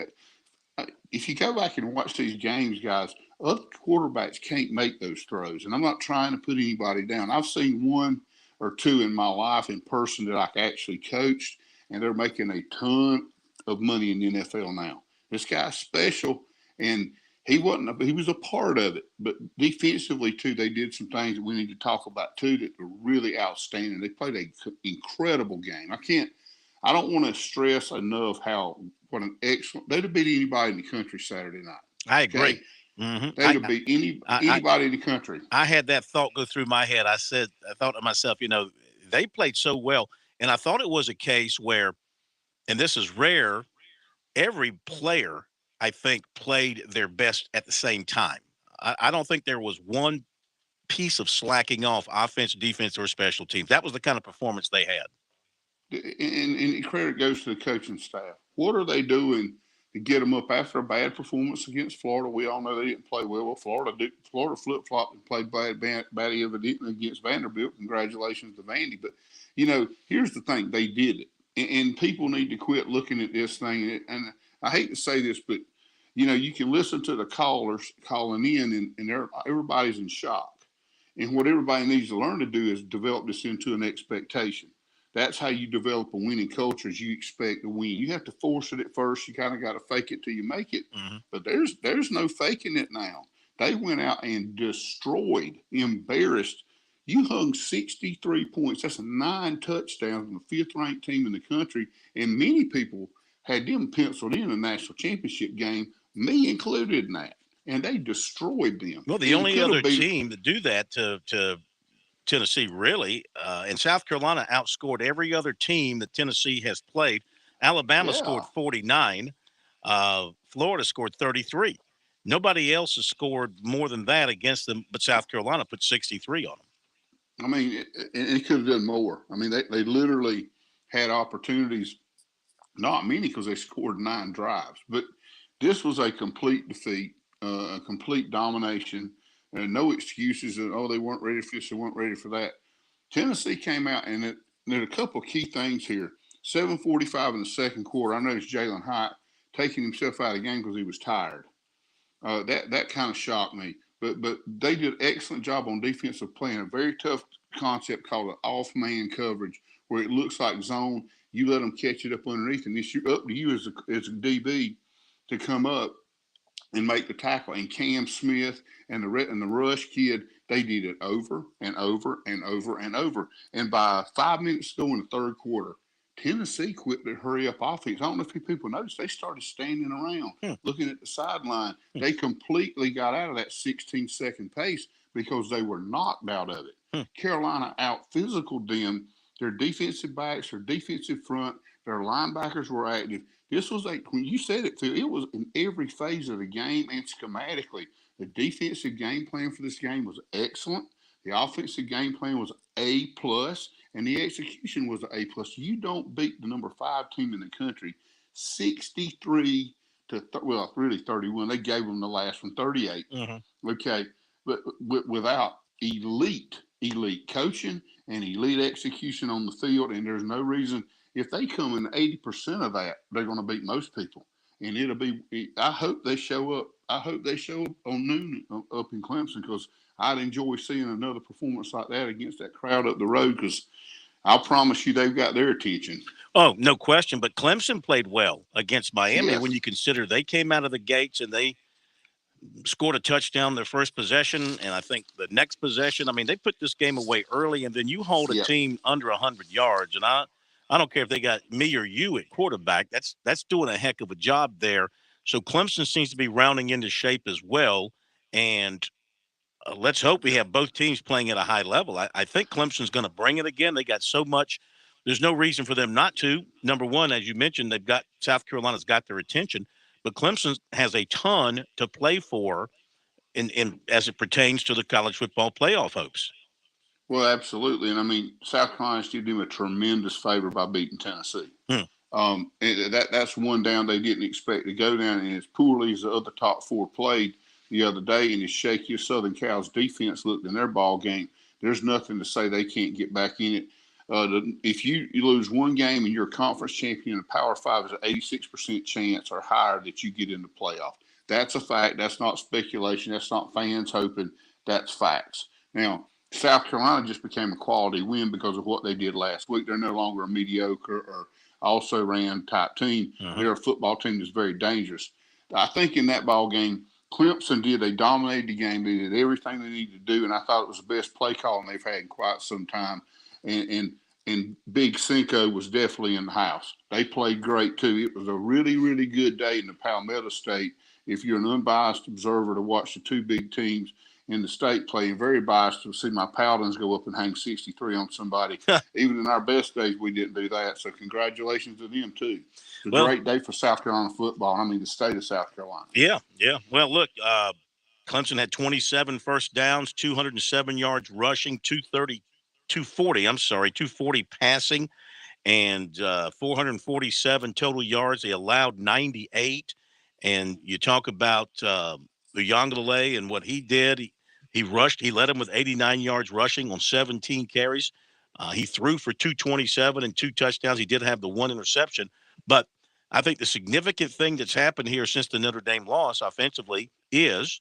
A: if you go back and watch these games, guys, other quarterbacks can't make those throws. And I'm not trying to put anybody down. I've seen one or two in my life in person that I actually coached, and they're making a ton of money in the NFL now. This guy's special, and he was a part of it. But defensively, too, they did some things that we need to talk about, too, that were really outstanding. They played an incredible game. I don't want to stress enough what an excellent – they'd have beat anybody in the country Saturday night.
E: I agree.
A: Okay?
E: Mm-hmm.
A: They'd have beat anybody in the country.
E: I had that thought go through my head. I thought to myself, they played so well. And I thought it was a case where, and this is rare, every player, I think, played their best at the same time. I don't think there was one piece of slacking off offense, defense, or special teams. That was the kind of performance they had.
A: And credit goes to the coaching staff. What are they doing to get them up after a bad performance against Florida? We all know they didn't play well. Well, Florida flip-flopped and played bad evidently against Vanderbilt. Congratulations to Vandy. But, here's the thing. They did it. And people need to quit looking at this thing. And I hate to say this, but, you can listen to the callers calling in, and everybody's in shock. And what everybody needs to learn to do is develop this into an expectation. That's how you develop a winning culture. Is you expect to win. You have to force it at first. You kind of got to fake it till you make it.
E: Mm-hmm.
A: But there's no faking it now. They went out and destroyed, embarrassed. You hung 63 points. That's 9 touchdowns on the 5th-ranked team in the country. And many people had them penciled in a national championship game, me included in that. And they destroyed them.
E: Well, the only other team to do that to Tennessee, really, and South Carolina outscored every other team that Tennessee has played. Alabama scored 49. Florida scored 33. Nobody else has scored more than that against them, but South Carolina put 63 on them.
A: I mean, it could have done more. I mean, they literally had opportunities, not many because they scored 9 drives. But this was a complete defeat, a complete domination. No excuses that, they weren't ready for this, they weren't ready for that. Tennessee came out, and there are a couple of key things here. 7:45 in the second quarter, I noticed Jalen Hyatt taking himself out of the game because he was tired. That kind of shocked me. But they did an excellent job on defensive playing a very tough concept called an off-man coverage, where it looks like zone. You let them catch it up underneath, and it's up to you as a DB to come up and make the tackle. And Cam Smith and the rush kid, they did it over and over and over and over. And by 5 minutes to go in the third quarter, Tennessee quit their hurry-up offense. I don't know if people noticed. They started standing around, looking at the sideline. They completely got out of that 16-second pace because they were knocked out of it. Carolina out-physicaled them. Their defensive backs, their defensive front, their linebackers were active. This was when you said it, Phil, it was in every phase of the game and schematically. The defensive game plan for this game was excellent. The offensive game plan was A+, and the execution was an A+. You don't beat the number 5 team in the country 63 to, really 31. They gave them the last one, 38.
E: Mm-hmm.
A: Okay, but without elite coaching and elite execution on the field, and there's no reason – if they come in 80% of that, they're going to beat most people. And it'll be – I hope they show up. I hope they show up on noon up in Clemson, because I'd enjoy seeing another performance like that against that crowd up the road, because I'll promise you they've got their attention.
E: Oh, no question. But Clemson played well against Miami.
A: Yes.
E: When you consider they came out of the gates and they scored a touchdown their first possession, and I think the next possession. I mean, they put this game away early, and then you hold a team under 100 yards. And I don't care if they got me or you at quarterback. That's doing a heck of a job there. So Clemson seems to be rounding into shape as well. And let's hope we have both teams playing at a high level. I think Clemson's going to bring it again. They got so much. There's no reason for them not to. Number one, as you mentioned, South Carolina's got their attention. But Clemson has a ton to play for in as it pertains to the college football playoff hopes.
A: Well, absolutely. And, I mean, South Carolina did do a tremendous favor by beating Tennessee. And that's one down they didn't expect to go down. And as poorly as the other top 4 played the other day, and as shaky as Southern Cal's defense looked in their ball game, there's nothing to say they can't get back in it. If you lose one game and you're a conference champion in Power 5, is an 86% chance or higher that you get in the playoff. That's a fact. That's not speculation. That's not fans hoping. That's facts. Now, South Carolina just became a quality win because of what they did last week. They're no longer a mediocre or also ran type team. They're a football team that's very dangerous. I think in that ball game, Clemson they dominated the game. They did everything they needed to do, and I thought it was the best play calling they've had in quite some time. And Big Cinco was definitely in the house. They played great too. It was a really, really good day in the Palmetto State. If you're an unbiased observer to watch the two big teams in the state play, and very biased to see my Paladins go up and hang 63 on somebody. Even in our best days, we didn't do that. So congratulations to them too. It's a great day for South Carolina football. I mean, the state of South Carolina.
E: Yeah. Well, look, Clemson had 27 first downs, 207 yards rushing, 240 passing, and 447 total yards. They allowed 98. And you talk about Uiagalelei and what he did. He rushed. He led him with 89 yards rushing on 17 carries. He threw for 227 and 2 touchdowns. He did have the 1 interception. But I think the significant thing that's happened here since the Notre Dame loss offensively is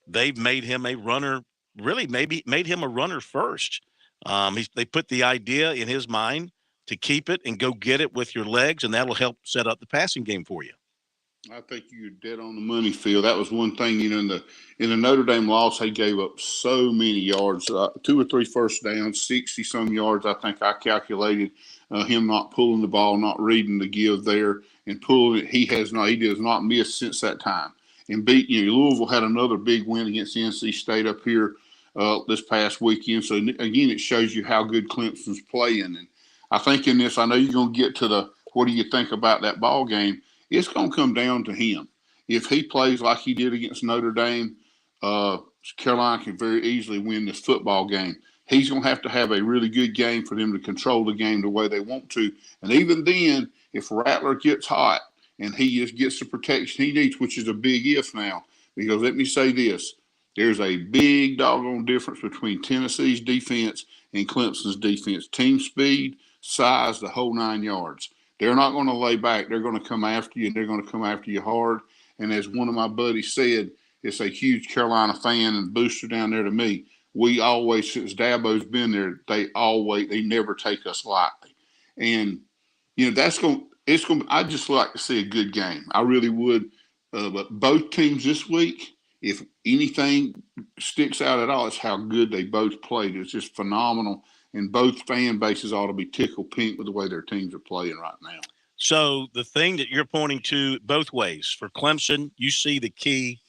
E: they've made him a runner, really maybe made him a runner first. They put the idea in his mind to keep it and go get it with your legs, and that'll help set up the passing game for you.
A: I think you're dead on the money, Phil. That was one thing, in the Notre Dame loss, they gave up so many yards, 2 or 3 first downs, 60-some yards. I think I calculated him not pulling the ball, not reading the give there, and pulling it. He does not miss since that time. And Louisville had another big win against NC State up here this past weekend. So, again, it shows you how good Clemson's playing. And I think in this, I know you're going to get to what do you think about that ball game. It's going to come down to him. If he plays like he did against Notre Dame, Carolina can very easily win this football game. He's going to have a really good game for them to control the game the way they want to. And even then, if Rattler gets hot and he just gets the protection he needs, which is a big if now, because let me say this, there's a big doggone difference between Tennessee's defense and Clemson's defense. Team speed, size, the whole 9 yards. They're not going to lay back. They're going to come after you, and they're going to come after you hard. And as one of my buddies said, it's a huge Carolina fan and booster down there to me. We always, since Dabo's been there, they never take us lightly. And, I'd just like to see a good game. I really would. But both teams this week, if anything sticks out at all, it's how good they both played. It's just phenomenal. And both fan bases ought to be tickled pink with the way their teams are playing right now.
E: So the thing that you're pointing to both ways for Clemson, you see the key,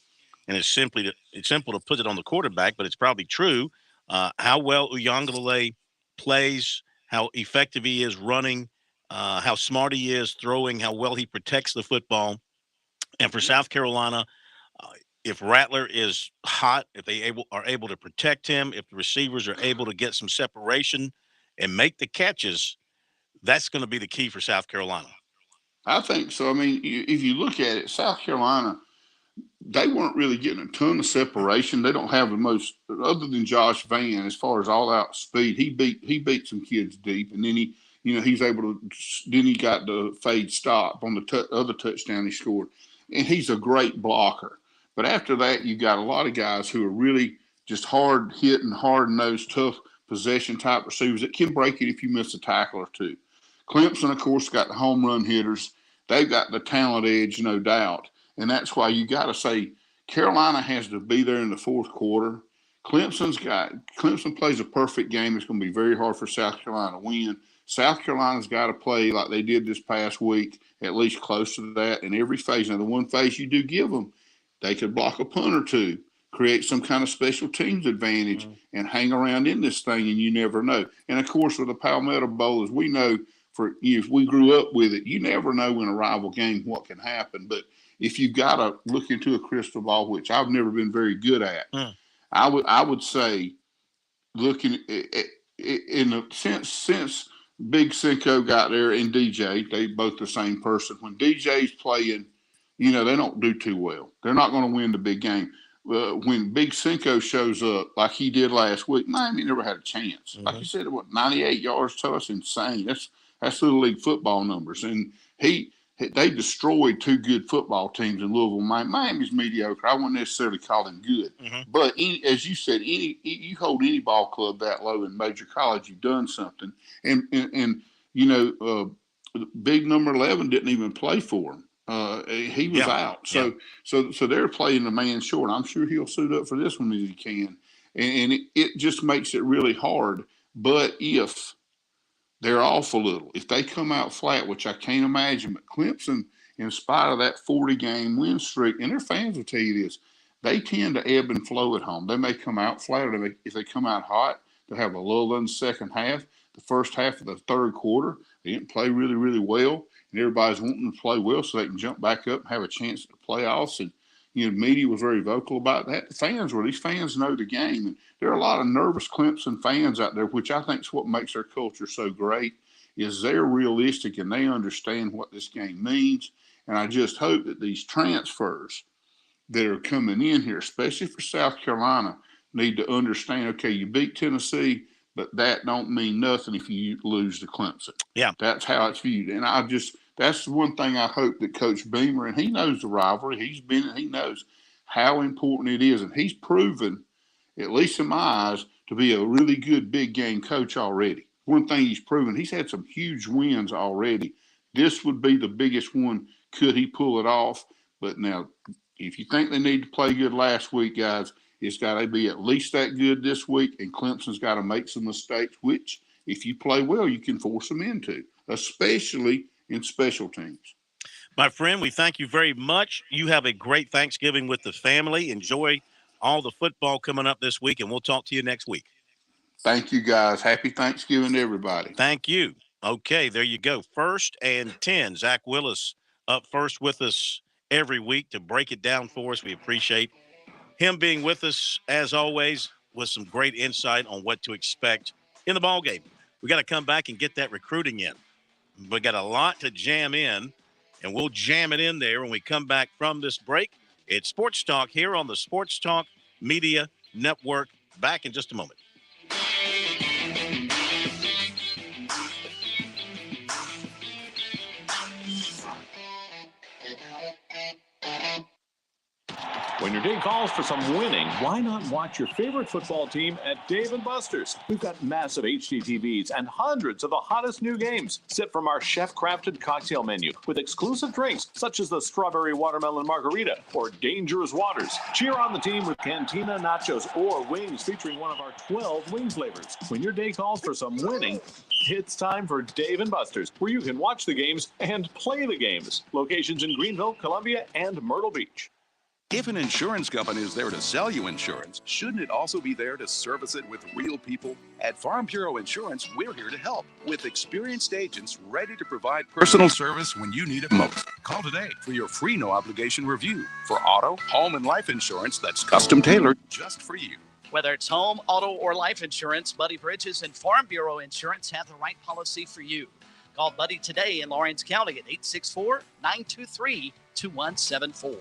E: and it's simple to put it on the quarterback, but it's probably true. How well Uiagalelei plays, how effective he is running, how smart he is throwing, how well he protects the football. And for South Carolina, if Rattler is hot, if they are able to protect him, if the receivers are able to get some separation and make the catches, that's going to be the key for South Carolina.
A: I think so. I mean, if you look at it, South Carolina, they weren't really getting a ton of separation. They don't have the most, other than Josh Vann, as far as all-out speed. He beat some kids deep, and then he's able to. Then he got the fade stop on the other touchdown he scored, and he's a great blocker. But after that, you got a lot of guys who are really just hard-hitting, hard-nosed, tough possession-type receivers that can break it if you miss a tackle or two. Clemson, of course, got the home run hitters. They've got the talent edge, no doubt. And that's why you got to say Carolina has to be there in the fourth quarter. Clemson plays a perfect game. It's going to be very hard for South Carolina to win. South Carolina's got to play like they did this past week, at least close to that in every phase. Now, the one phase you do give them, they could block a punt or two, create some kind of special teams advantage, and hang around in this thing, and you never know. And, of course, with the Palmetto Bowl, as we know, for years, we grew up with it. You never know in a rival game what can happen. But if you've got to look into a crystal ball, which I've never been very good at, I would say looking at, in the since Big Cinco got there and DJ, they both the same person. When DJ's playing, they don't do too well. They're not going to win the big game. when Big Cinco shows up like he did last week, Miami never had a chance. Like you said, 98 yards to us, insane. That's Little League football numbers. And they destroyed two good football teams in Louisville. Miami's mediocre. I wouldn't necessarily call them good. But as you said, you hold any ball club that low in major college, you've done something. And big number 11 didn't even play for him. He was out. So they're playing the man short. I'm sure he'll suit up for this one as he can. And it just makes it really hard. But if they're off a little, if they come out flat, which I can't imagine, but Clemson, in spite of that 40-game win streak, and their fans will tell you this, they tend to ebb and flow at home. They may come out flat, or if they come out hot, they'll have a lull in the second half. The first half of the third quarter, they didn't play really, really well. And everybody's wanting to play well so they can jump back up and have a chance at the playoffs. And, media was very vocal about that. These fans know the game. And there are a lot of nervous Clemson fans out there, which I think is what makes their culture so great, is they're realistic and they understand what this game means. And I just hope that these transfers that are coming in here, especially for South Carolina, need to understand, okay, you beat Tennessee, but that don't mean nothing if you lose to Clemson.
E: Yeah.
A: That's how it's viewed. And that's one thing I hope that Coach Beamer, and he knows the rivalry, he knows how important it is. And he's proven, at least in my eyes, to be a really good big game coach already. One thing he's proven, he's had some huge wins already. This would be the biggest one. Could he pull it off? But now, if you think they need to play good last week, guys, it's got to be at least that good this week, and Clemson's got to make some mistakes, which, if you play well, you can force them into, especially in special teams.
E: My friend, we thank you very much. You have a great Thanksgiving with the family. Enjoy all the football coming up this week, and we'll talk to you next week.
A: Thank you, guys. Happy Thanksgiving to everybody.
E: Thank you. Okay, there you go. 1st and 10. Zach Willis up first with us every week to break it down for us. We appreciate him being with us, as always, with some great insight on what to expect in the ball game. We got to come back and get that recruiting in. We got a lot to jam in, and we'll jam it in there when we come back from this break. It's Sports Talk here on the Sports Talk Media Network. Back in just a moment.
B: When your day calls for some winning, why not watch your favorite football team at Dave & Buster's? We've got massive HD TVs and hundreds of the hottest new games. Sip from our chef-crafted cocktail menu with exclusive drinks such as the Strawberry Watermelon Margarita or Dangerous Waters. Cheer on the team with Cantina Nachos or wings featuring one of our 12 wing flavors. When your day calls for some winning, it's time for Dave & Buster's, where you can watch the games and play the games. Locations in Greenville, Columbia, and Myrtle Beach.
G: If an insurance company is there to sell you insurance, shouldn't it also be there to service it with real people? At Farm Bureau Insurance, we're here to help with experienced agents ready to provide personal service when you need it most. Call today for your free no-obligation review for auto, home, and life insurance that's custom tailored just for you.
H: Whether it's home, auto, or life insurance, Buddy Bridges and Farm Bureau Insurance have the right policy for you. Call Buddy today in Lawrence County at 864-923-2174.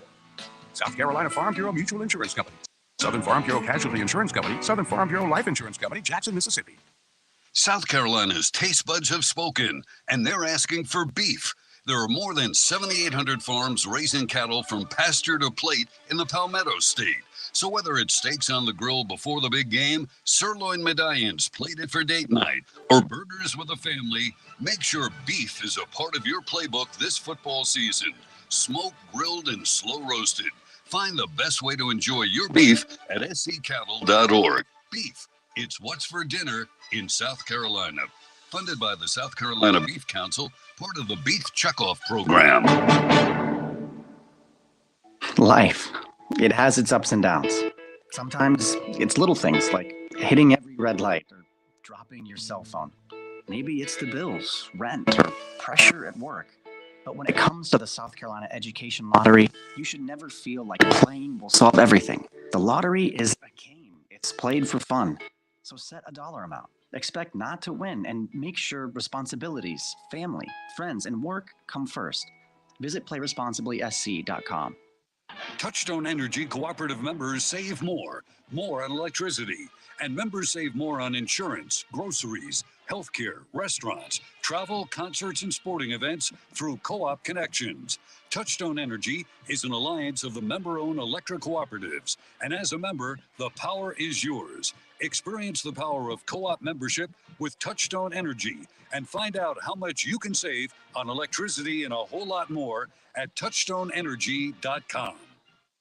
G: South Carolina Farm Bureau Mutual Insurance Company, Southern Farm Bureau Casualty Insurance Company, Southern Farm Bureau Life Insurance Company, Jackson, Mississippi.
D: South Carolina's taste buds have spoken, and they're asking for beef. There are more than 7,800 farms raising cattle from pasture to plate in the Palmetto State. So whether it's steaks on the grill before the big game, sirloin medallions plated for date night, or burgers with the family, make sure beef is a part of your playbook this football season. Smoked, grilled, and slow roasted. Find the best way to enjoy your beef at scattle.org. Beef, it's what's for dinner in South Carolina. Funded by the South Carolina Beef Council, part of the Beef Checkoff program.
T: Life, it has its ups and downs. Sometimes it's little things like hitting every red light or dropping your cell phone. Maybe it's the bills, rent, or pressure at work. But when it comes to the South Carolina Education Lottery, you should never feel like playing will solve everything. The lottery is a game. It's played for fun. So set a dollar amount. Expect not to win and make sure responsibilities, family, friends, and work come first. Visit playresponsiblysc.com.
D: Touchstone Energy cooperative members save more on electricity, and members save more on insurance, groceries, healthcare, restaurants, travel, concerts, and sporting events through Co-op Connections. Touchstone Energy is an alliance of the member-owned electric cooperatives, and as a member, the power is yours. Experience the power of co-op membership with Touchstone Energy and find out how much you can save on electricity and a whole lot more at touchstoneenergy.com.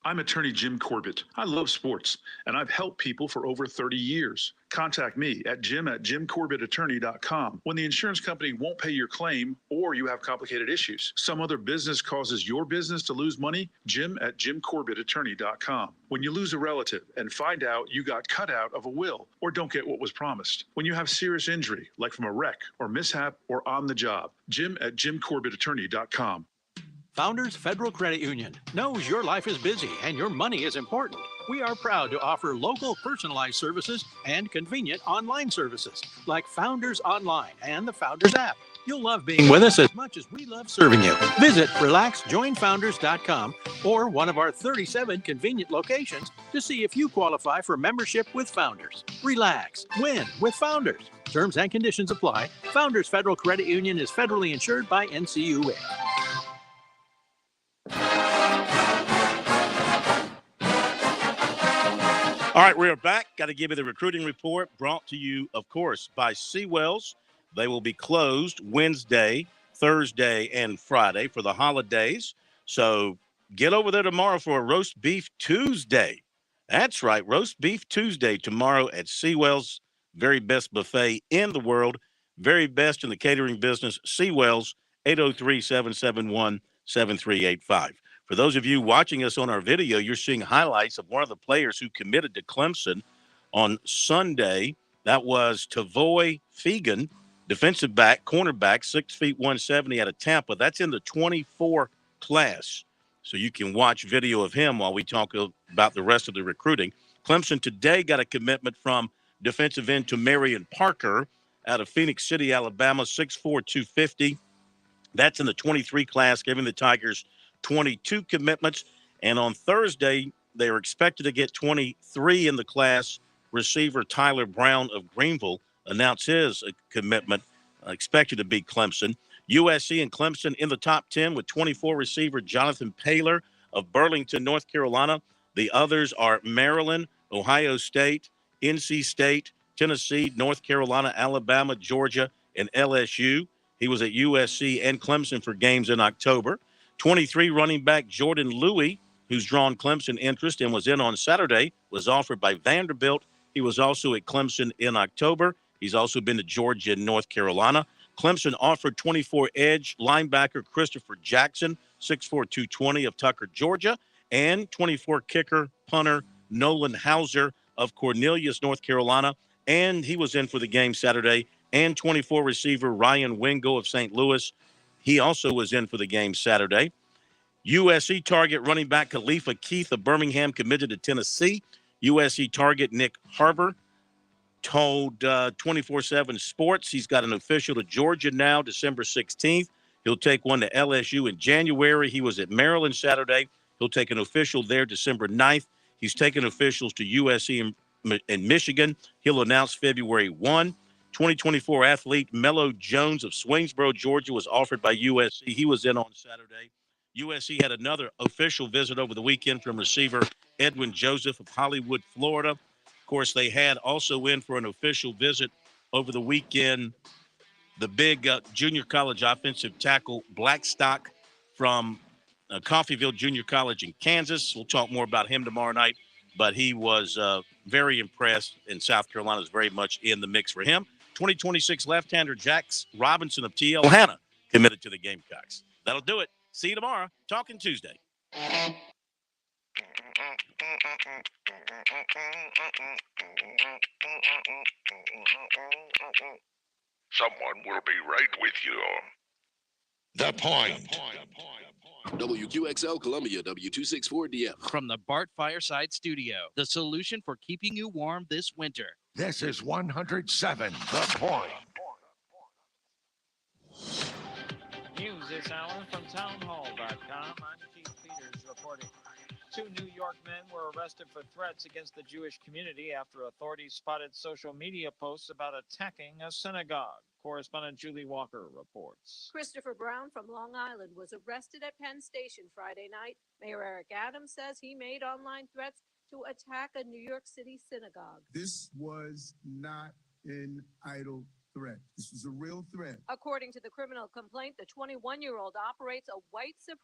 C: I'm attorney Jim Corbett. I love sports, and I've helped people for over 30 years. Contact me at jim@jimcorbettattorney.com when the insurance company won't pay your claim or you have complicated issues. Some other business causes your business to lose money, jim@jimcorbettattorney.com. When you lose a relative and find out you got cut out of a will or don't get what was promised. When you have serious injury, like from a wreck or mishap or on the job, jim@jimcorbettattorney.com.
U: Founders Federal Credit Union knows your life is busy and your money is important. We are proud to offer local personalized services and convenient online services like Founders Online and the Founders app. You'll love being with us as much as we love serving you. Visit relaxjoinfounders.com or one of our 37 convenient locations to see if you qualify for membership with Founders. Relax, win with Founders. Terms and conditions apply. Founders Federal Credit Union is federally insured by NCUA.
E: All right, we're back. Got to give you the recruiting report brought to you, of course, by Seawells. They will be closed Wednesday, Thursday, and Friday for the holidays. So get over there tomorrow for a Roast Beef Tuesday. That's right, Roast Beef Tuesday tomorrow at Seawells. Very best buffet in the world. Very best in the catering business. Seawells, 803-771-7385. For those of you watching us on our video, you're seeing highlights of one of the players who committed to Clemson on Sunday. That was Tavoy Fegan, defensive back, cornerback, 6 feet 170 out of Tampa. That's in the 24 class. So you can watch video of him while we talk about the rest of the recruiting. Clemson today got a commitment from defensive end to Marion Parker out of Phoenix City, Alabama, 6'4", 250. That's in the 23 class, giving the Tigers 22 commitments. And on Thursday, they are expected to get 23 in the class. Receiver Tyler Brown of Greenville announced his commitment, expected to be Clemson. USC and Clemson in the top 10 with 24 receiver Jonathan Paylor of Burlington, North Carolina. The others are Maryland, Ohio State, NC State, Tennessee, North Carolina, Alabama, Georgia, and LSU. He was at USC and Clemson for games in October. 23 running back Jordan Louis, who's drawn Clemson interest and was in on Saturday, was offered by Vanderbilt. He was also at Clemson in October. He's also been to Georgia and North Carolina. Clemson offered 24 edge linebacker Christopher Jackson, 6'4", 220 of Tucker, Georgia, and 24 kicker punter Nolan Hauser of Cornelius, North Carolina, and he was in for the game Saturday, and 24 receiver Ryan Wingo of St. Louis. He also was in for the game Saturday. USC target running back Khalifa Keith of Birmingham committed to Tennessee. USC target Nick Harbor told 24/7 Sports he's got an official to Georgia now, December 16th. He'll take one to LSU in January. He was at Maryland Saturday. He'll take an official there December 9th. He's taken officials to USC in Michigan. He'll announce February 1. 2024 athlete Mello Jones of Swainsboro, Georgia, was offered by USC. He was in on Saturday. USC had another official visit over the weekend from receiver Edwin Joseph of Hollywood, Florida. Of course, they had also in for an official visit over the weekend the big junior college offensive tackle Blackstock from Coffeyville Junior College in Kansas. We'll talk more about him tomorrow night, but he was very impressed, and South Carolina is very much in the mix for him. 2026 left-hander Jax Robinson of TL Hanna committed to the Gamecocks. That'll do it. See you tomorrow. Talking Tuesday.
V: Someone will be right with you.
W: The Point. WQXL Columbia, W264DF.
X: From the Bart Fireside Studio, the solution for keeping you warm this winter.
W: This is 107 The Point.
P: News this hour from townhall.com. I'm Keith Peters reporting. Two New York men were arrested for threats against the Jewish community after authorities spotted social media posts about attacking a synagogue. Correspondent Julie Walker reports.
F: Christopher Brown from Long Island was arrested at Penn Station Friday night. Mayor Eric Adams says he made online threats to attack a New York City synagogue.
I: This was not an idle threat. This was a real threat.
F: According to the criminal complaint, the 21-year-old operates a white supremacist